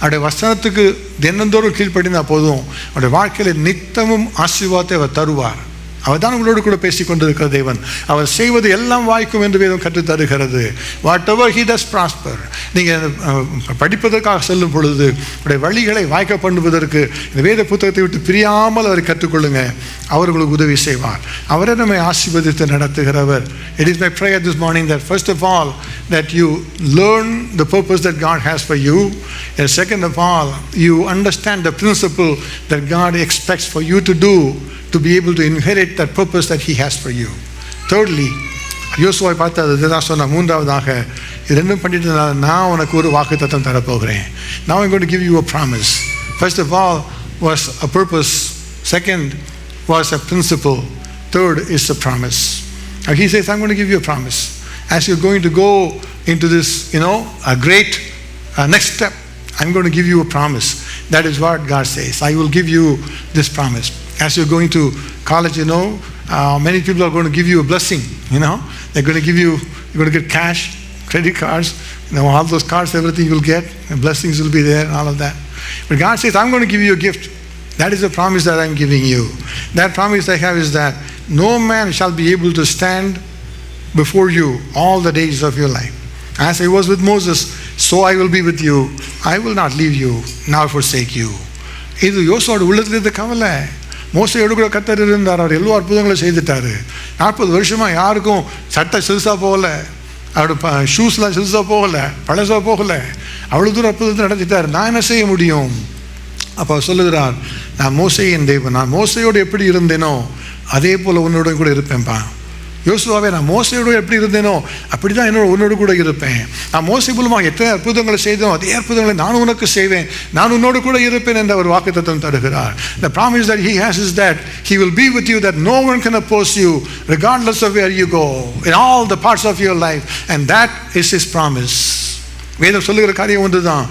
அவருடைய வசனத்துக்கு தினந்தோறும் கீழ்ப்படினா போதும், அவருடைய வாழ்க்கையில் நித்தமும் ஆசீர்வாதத்தை அவர் தருவார். அவர் தான் உங்களோடு கூட பேசிக் கொண்டிருக்கிற தேவன். அவர் செய்வது எல்லாம் வாய்க்கும் என்று வேதம் கற்றுத் தருகிறது. What ever he does prosper. நீங்கள் படிப்பதற்காக செல்லும் பொழுது உடைய வழிகளை வாய்க்க பண்ணுவதற்கு இந்த வேத புத்தகத்தை விட்டு பிரியாமல் அவரை கற்றுக்கொள்ளுங்க. அவர் உங்களுக்கு உதவி செய்வார். அவரை நம்மை ஆசீர்வதித்து நடத்துகிறவர். It is my prayer this morning that first of all that you learn the purpose that God has for you, and second of all you understand the principle that God expects for you to do to be able to inherit that purpose that he has for you. Thirdly, யோசுவாவை பார்த்து அதுதான் சொன்ன. மூன்றாவதாக இது ரெண்டும் பண்ணிட்டு நான் உனக்கு ஒரு வாக்குத்தத்தம் தரப்போகிறேன். Now I'm going to give you a promise. First of all was a purpose. Second was a principle. Third is a promise. Now he says, I'm going to give you a promise. As you're going to go into this, a great next step, I'm going to give you a promise. That is what God says. I will give you this promise. As you're going to college, many people are going to give you a blessing. They're going to give you're going to get cash, credit cards, all those cards, everything you'll get, and blessings will be there, and all of that. But God says, I'm going to give you a gift. That is the promise that I'm giving you. That promise I have is that no man shall be able to stand before you all the days of your life. As I was with Moses, so I will be with you. I will not leave you, nor forsake you. இது யோசுவோட உள்ளத்தில் இருந்த கவலை. மோசையோடு கூட கர்த்தர் இருந்தார். அவர் எல்லா அற்புதங்களும் செய்துட்டாரு. 40 வருஷமா யாருக்கும் சட்டை சிறுசா போகல, அவரோட ஷூஸ்லாம் சிறுசா போகல, பழசா போகல. அவ்வளோ தூரம் அற்புதத்தை நடத்திட்டார். நான் என்ன செய்ய முடியும்? அப்போ சொல்லுகிறார், நான் மோசையின் தேவன். நான் மோசையோடு எப்படி இருந்தேனோ அதே போல் உன்னோட கூட இருப்பேன்ப்பா. யோசுவாவே, நான் மோசையோடு எப்படி இருந்தேனோ அப்படி தான் உன்னோடு கூட இருப்பேன். நான் மோசை மூலமாக எத்தனை அற்புதங்களை செய்தோம் அதே அற்புதங்களை நான் உனக்கு செய்வேன், நான் உன்னோடு கூட இருப்பேன் என்ற ஒரு வாக்குத்தத்தம் தருகிறார். The promise that he has is that he will be with you, that no one can oppose you regardless of where you go, in all the parts of your life, and that is his promise. வேதம் சொல்லுகிற காரியம் ஒன்று தான்.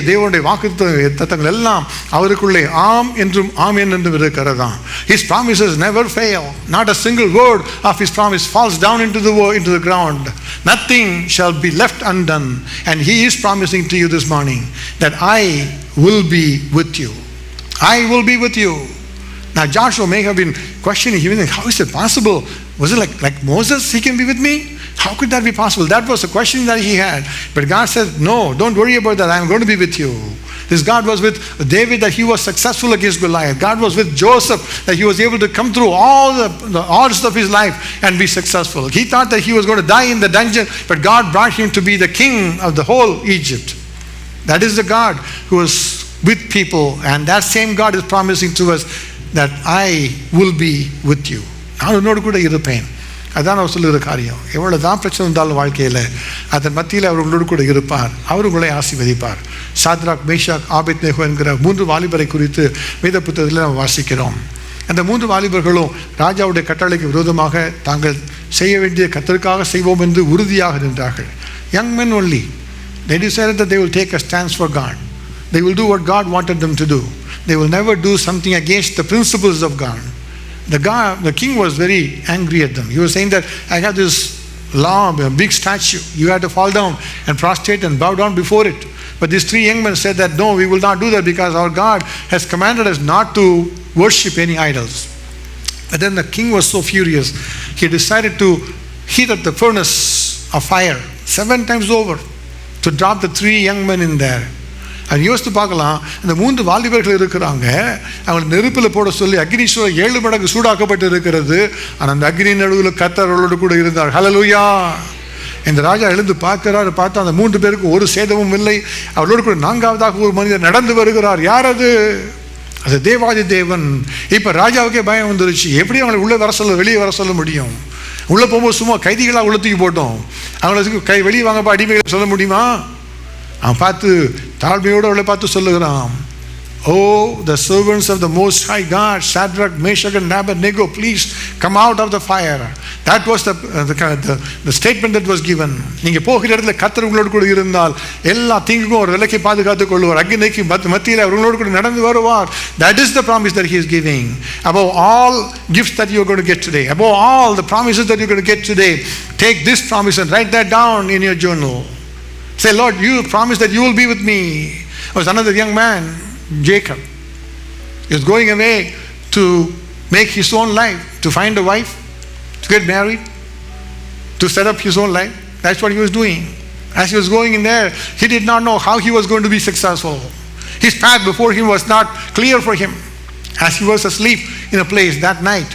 தேவனுடைய வாக்குத்தத்தங்கள் எல்லாம் அவருக்குள்ளே ஆம் என்றும் ஆமென் என்றும் இருக்கிறதாம். His promises never fail. Not a single word of his promise falls down into the ground. Nothing shall be left undone. And he is promising to you this morning that I will be with you. I will be with you. Now Joshua may have been questioning him, how is it possible? Was it like Moses, he can be with me? How could that be possible? That was the question that he had. But God said, no, don't worry about that. I'm going to be with you. This God was with David, that he was successful against Goliath. God was with Joseph, that he was able to come through all the odds of his life and be successful. He thought that he was going to die in the dungeon, but God brought him to be the king of the whole Egypt. That is the God who was with people, and that same God is promising to us that I will be with you. நான் உன்னோடு கூட இருப்பேன். அதான் அவர் சொல்லுகிற காரியம். எவ்வளோ தான் பிரச்சனை இருந்தாலும் வாழ்க்கையில் அதன் மத்தியில் அவர் உங்களோடு கூட இருப்பார். அவர் உங்களை ஆசீர்வதிப்பார். சாத்ராக், மேஷாக், ஆபேத்நேகோ என்கிற 3 வாலிபரை குறித்து வேத புத்தகத்தில் நாம் வாசிக்கிறோம். அந்த 3 வாலிபர்களும் ராஜாவுடைய கட்டளைக்கு விரோதமாக தாங்கள் செய்ய வேண்டிய கர்த்தருக்காக செய்வோம் என்று உறுதியாக நின்றார்கள். Young men only. They decided that they will take a stance for God. They will do what God wanted them to do. They will never do something against the principles of God. The king was very angry at them. He was saying that I have this a big statue. You have to fall down and prostrate and bow down before it. But these 3 young men said that no, we will not do that because our God has commanded us not to worship any idols. But then the king was so furious, he decided to heat up the furnace of fire 7 times over to drop the 3 young men in there. அது யோசித்து பார்க்கலாம். அந்த 3 வாலிபர்கள் இருக்கிறாங்க, அவங்க நெருப்பில் போட சொல்லி அக்னீஸ்வரர் 7 மடங்கு சூடாக்கப்பட்டு இருக்கிறது. ஆனால் அந்த அக்னி நடுவில் கர்த்தர் அவர்களோடு கூட இருந்தார். ஹல்லேலூயா. இந்த ராஜா எழுந்து பார்க்கிறார். பார்த்தா அந்த 3 பேருக்கு ஒரு சேதமும் இல்லை. அவளோடு கூட 4வதாக ஒரு மனிதர் நடந்து வருகிறார். யார் அது? அது தேவாதி தேவன். இப்போ ராஜாவுக்கே பயம் வந்துருச்சு. எப்படி அவங்களை உள்ளே வர சொல்ல, வெளியே வர சொல்ல முடியும்? உள்ளே போகும்போது சும்மா கைதிகளாக உள்ள தூக்கி போட்டோம். அவங்களுக்கு வெளியே வாங்கப்பா அடிமைகளை சொல்ல முடியுமா? அவன் பார்த்து தாழ்மையோடு அவளை பார்த்து சொல்லுகிறான், Oh, the servants of the Most High God, Shadrach, Meshach and Abednego, please come out of the fire. That was the statement that was given. நீங்கள் போகிற இடத்துல கர்த்தர் உங்களோடு கூட இருந்தால் எல்லா தீங்குக்கும் ஒரு விலக்கி பாதுகாத்துக் கொள்வார். அக்னிக்கு மத்தியில் அவர்களோடு கூட நடந்து வருவார். That is the promise that he is giving. Above all gifts that you are going to get today, above all the promises that you are going to get today, take this promise and write that down in your journal. Say, Lord, you promised that you will be with me. There was another young man, Jacob. He was going away to make his own life, to find a wife, to get married, to set up his own life. That's what he was doing. As he was going in there, he did not know how he was going to be successful. His path before him was not clear for him. As he was asleep in a place that night,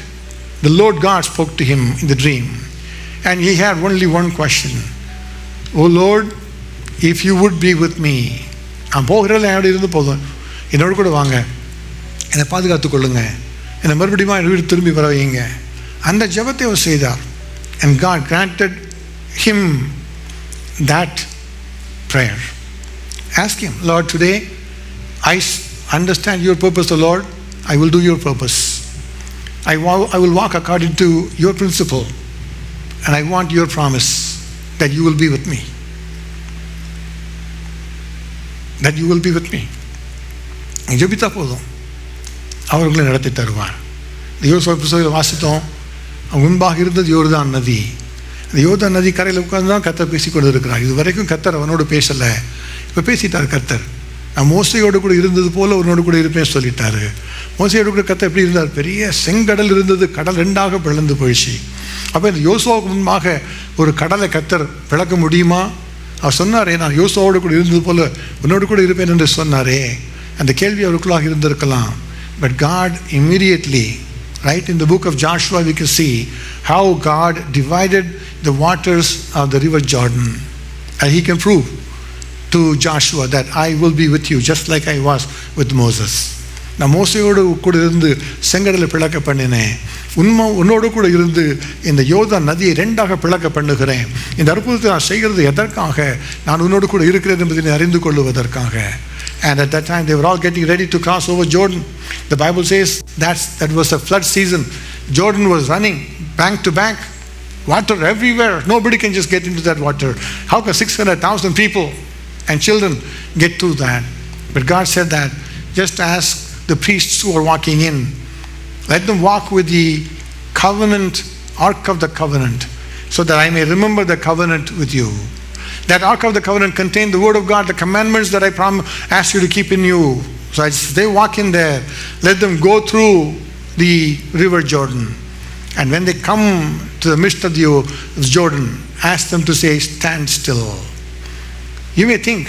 the Lord God spoke to him in the dream. And he had only one question. Oh Lord, if you would be with me. நான் போகிறதில்ல, என்னோட இருந்து போதும், என்னோடு கூட வாங்க, என்னை பாதுகாத்து கொள்ளுங்க, என்னை மறுபடியும் என் வீடு திரும்பி வர வைங்க. அந்த ஜெபத்தை அவர் செய்தார். And God granted him that prayer. Ask him, Lord, today I understand your purpose, O Lord. I will do your purpose. I will walk according to your principle. And I want your promise that you will be with me. That you will be with me. ஜெபித்தா போதும், அவர்களை நடத்தி தருவார். இந்த யோசுவா புத்தகத்தில் வாசித்தோம், முன்பாக இருந்தது யோர்தான் நதி. அந்த யோர்தான் நதி கரையில் உட்கார்ந்து தான் கர்த்தர் பேசி கொண்டு இருக்கிறார். இது வரைக்கும் கர்த்தர் அவனோடு பேசலை, இப்போ பேசிட்டார் கர்த்தர். நான் மோசையோடு கூட இருந்தது போல அவனோடு கூட இருப்பேன் சொல்லிட்டாரு. மோசையோடு கூட கர்த்தர் எப்படி இருந்தார்? பெரிய செங்கடல் இருந்தது, கடல் 2ஆக பிளந்து போயிடுச்சு. அப்போ இந்த யோசுவாவுக்கு முன்பாக ஒரு கடலை கர்த்தர் விளக்க முடியுமா? அவர் சொன்னாரே, நான் யோசுவாவோடு கூட இருந்தது போல உன்னோடு கூட இருப்பேன் என்று சொன்னாரே. அந்த கேள்வி அவருக்குள்ளாக இருந்திருக்கலாம். But God immediately, right in the book of Joshua, we can see how God divided the waters of the river Jordan. And he can prove to Joshua that I will be with you just like I was with Moses. நான் மோசையோடு கூட இருந்து செங்கடலை பிளக்க பண்ணினேன், உன்னோடு கூட இருந்து இந்த யோர்தான் நதியை 2ஆக பிளக்க பண்ணுகிறேன். இந்த அற்புதத்தை நான் செய்கிறது எதற்காக? நான் உன்னோடு கூட இருக்கிறேன் என்பதை அறிந்து கொள்ளுவதற்காக. And at that time they were all getting ready to cross over Jordan. The Bible says that was a flood season. Jordan was running bank to bank, water everywhere. Nobody can just get into that water. How can 600,000 people and children get through that? But God said that just ask the priests who are walking in, let them walk with the covenant, ark of the covenant, so that I may remember the covenant with you. That ark of the covenant contained the word of God, the commandments that I asked you to keep in you. So as they walk in there, let them go through the river Jordan. And when they come to the midst of the Jordan, ask them to say, stand still. You may think,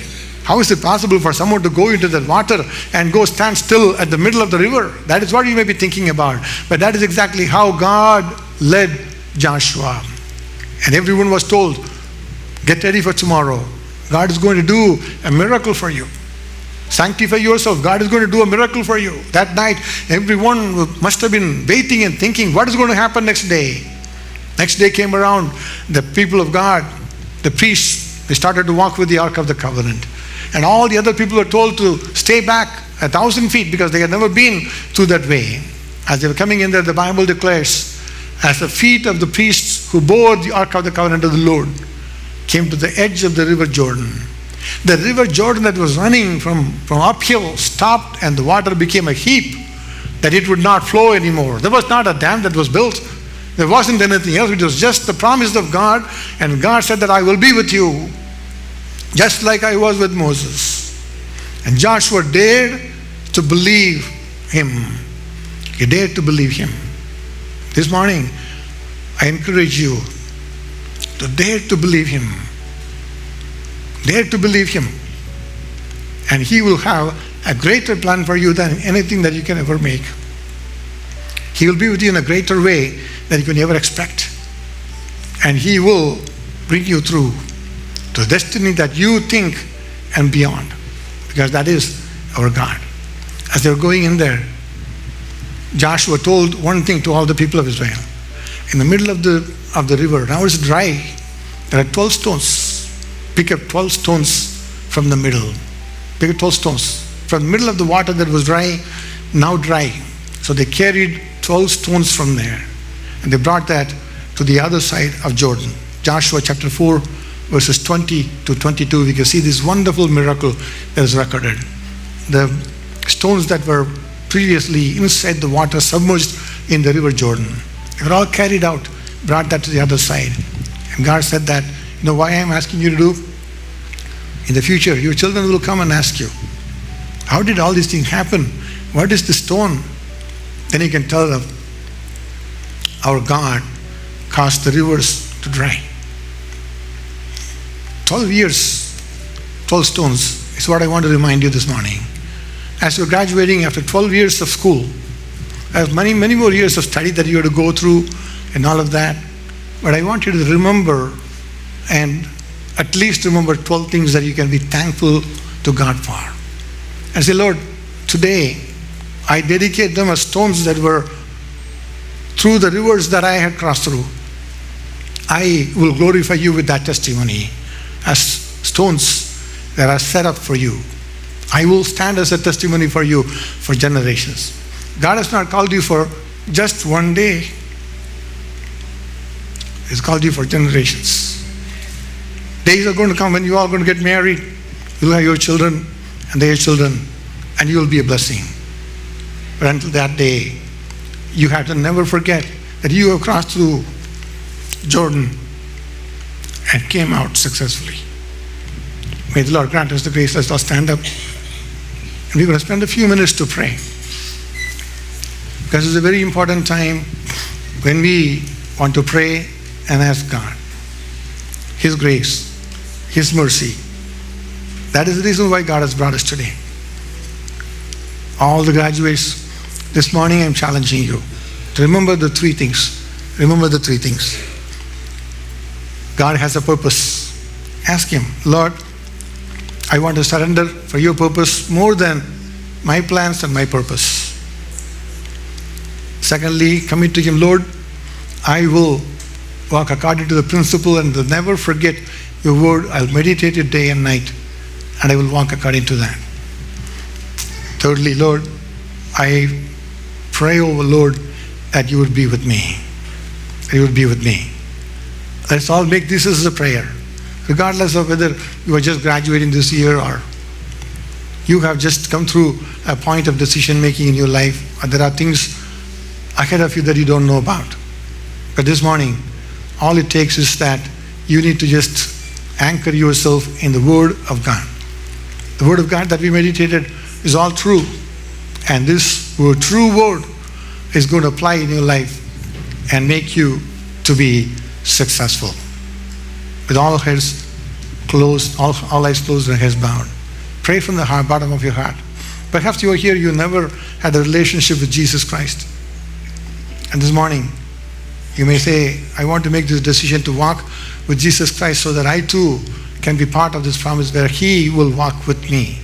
how is it possible for someone to go into that water and go stand still at the middle of the river? That is what you may be thinking about. But that is exactly how God led Joshua. And everyone was told, get ready for tomorrow. God is going to do a miracle for you. Sanctify yourself. God is going to do a miracle for you. That night, everyone must have been waiting and thinking, what is going to happen next day? Next day came around, the people of God, the priests, they started to walk with the Ark of the Covenant. And all the other people were told to stay back 1,000 feet because they had never been through that way. As they were coming in there, the Bible declares, as the feet of the priests who bore the Ark of the Covenant of the Lord came to the edge of the river Jordan, the river Jordan that was running from uphill stopped, and the water became a heap that it would not flow anymore. There was not a dam that was built. There wasn't anything else. It was just the promise of God. And God said that I will be with you, just like I was with Moses. And Joshua dared to believe him. He dared to believe him. This morning, I encourage you to dare to believe him. Dare to believe him. And he will have a greater plan for you than anything that you can ever make. He will be with you in a greater way than you can ever expect. And he will bring you through to the destiny that you think and beyond. Because that is our God. As they were going in there, Joshua told one thing to all the people of Israel. In the middle of the river, now it's dry. There are 12 stones. Pick up 12 stones from the middle. Pick up 12 stones. From the middle of the water that was dry, now dry. So they carried 12 stones from there. And they brought that to the other side of Jordan. Joshua chapter 4, verses 20 to 22, we can see this wonderful miracle that is recorded. The stones that were previously inside the water, submerged in the river Jordan, they were all carried out, brought that to the other side. And God said that, you know why I'm asking you to do? In the future, your children will come and ask you, how did all these things happen? What is the stone? Then you can tell them, our God caused the rivers to dry. 12 years, 12 stones is what I want to remind you this morning. As you're graduating after 12 years of school, there's many, many more years of study that you have to go through and all of that. But I want you to remember, and at least remember 12 things that you can be thankful to God for. And say, Lord, today I dedicate them as stones that were through the rivers that I had crossed through. I will glorify you with that testimony as stones that are set up for you. I will stand as a testimony for you for generations. God has not called you for just one day. He's called you for generations. Days are going to come when you are going to get married. You'll have your children and their children, and you will be a blessing. But until that day, you have to never forget that you have crossed through Jordan and came out successfully. May the Lord grant us the grace. Let's all stand up. And we're going to spend a few minutes to pray. Because it's a very important time when we want to pray and ask God His grace, His mercy. That is the reason why God has brought us today. All the graduates, this morning I'm challenging you to remember the three things. Remember the three things. God has a purpose. Ask Him, Lord, I want to surrender for your purpose more than my plans and my purpose. Secondly, commit to Him, Lord, I will walk according to the principle and will never forget your word. I'll meditate it day and night, and I will walk according to that. Thirdly, Lord, I pray, oh Lord, that you would be with me. That you would be with me. Let's all make this as a prayer. Regardless of whether you are just graduating this year or you have just come through a point of decision making in your life, or there are things ahead of you that you don't know about. But this morning, all it takes is that you need to just anchor yourself in the Word of God. The Word of God that we meditated is all true. And this true Word is going to apply in your life and make you to be successful. With all heads closed, all eyes closed and heads bowed. Pray from the heart, bottom of your heart. Perhaps you are here, you never had a relationship with Jesus Christ. And this morning, you may say, I want to make this decision to walk with Jesus Christ so that I too can be part of this promise where He will walk with me,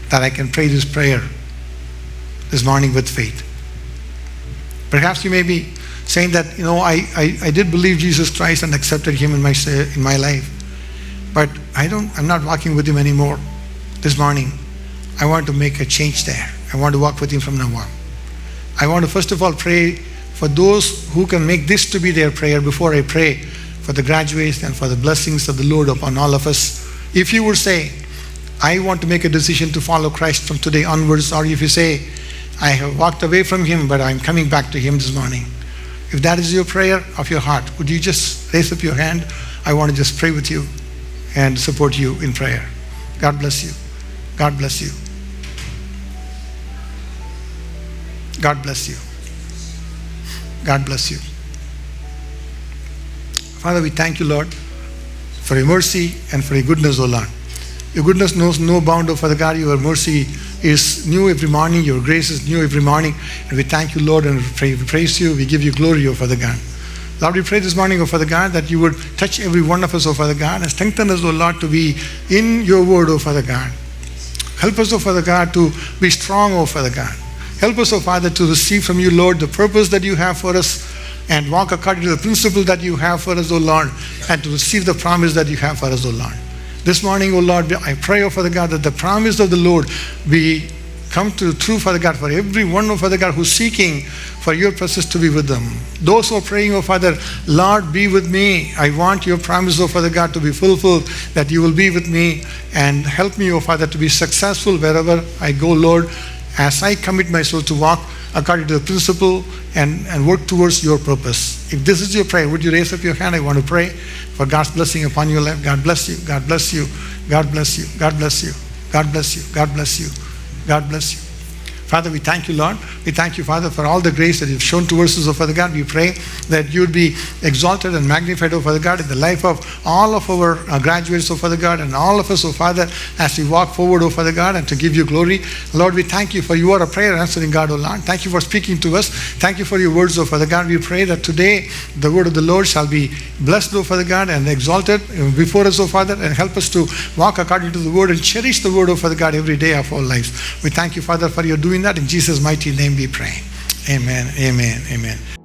that I can pray this prayer this morning with faith. Perhaps you may be saying that, I did believe Jesus Christ and accepted him in my life, but I'm not walking with him anymore. This morning, I want to make a change there. I want to walk with him from now on. I want to first of all pray for those who can make this to be their prayer before I pray for the graduates and for the blessings of the Lord upon all of us. If you would say, I want to make a decision to follow Christ from today onwards, or if you say, I have walked away from him, but I'm coming back to him this morning. If that is your prayer of your heart, would you just raise up your hand? I want to just pray with you and support you in prayer. God bless you. God bless you. God bless you. God bless you. Father, we thank you, Lord, for your mercy and for your goodness, O Lord. Your goodness knows no bound, O Father God. Your mercy is new every morning. Your grace is new every morning. And we thank you, Lord, and we praise you. We give you glory, O Father God. Lord, we pray this morning, O Father God, that you would touch every one of us, O Father God, and strengthen us, O Lord, to be in your word, O Father God. Help us, O Father God, to be strong, O Father God. Help us, O Father, to receive from you, Lord, the purpose that you have for us, and walk according to the principle that you have for us, O Lord, and to receive the promise that you have for us, O Lord. This morning, O Lord, I pray, O Father God, that the promise of the Lord be come to true, Father God, for every one, O Father God, who's seeking for your presence to be with them. Those who are praying, O Father, Lord, be with me. I want your promise, O Father God, to be fulfilled, that you will be with me and help me, O Father, to be successful wherever I go, Lord, as I commit myself to walk according to the principle and work towards your purpose. If this is your prayer, would you raise up your hand? I want to pray for God's blessing upon your life. God bless you. God bless you. God bless you. God bless you. God bless you. God bless you. God bless you. Father, we thank you, Lord. We thank you, Father, for all the grace that you've shown towards us, O Father God. We pray that you would be exalted and magnified, O Father God, in the life of all of our graduates, O Father God, and all of us, O Father, as we walk forward, O Father God, and to give you glory. Lord, we thank you for you are a prayer answering God, O Lord. Thank you for speaking to us. Thank you for your words, O Father God. We pray that today the word of the Lord shall be blessed, O Father God, and exalted before us, O Father, and help us to walk according to the word and cherish the word, O Father God, every day of our lives. We thank you, Father, for your doing that. In Jesus' mighty name we pray. Amen. Amen. Amen.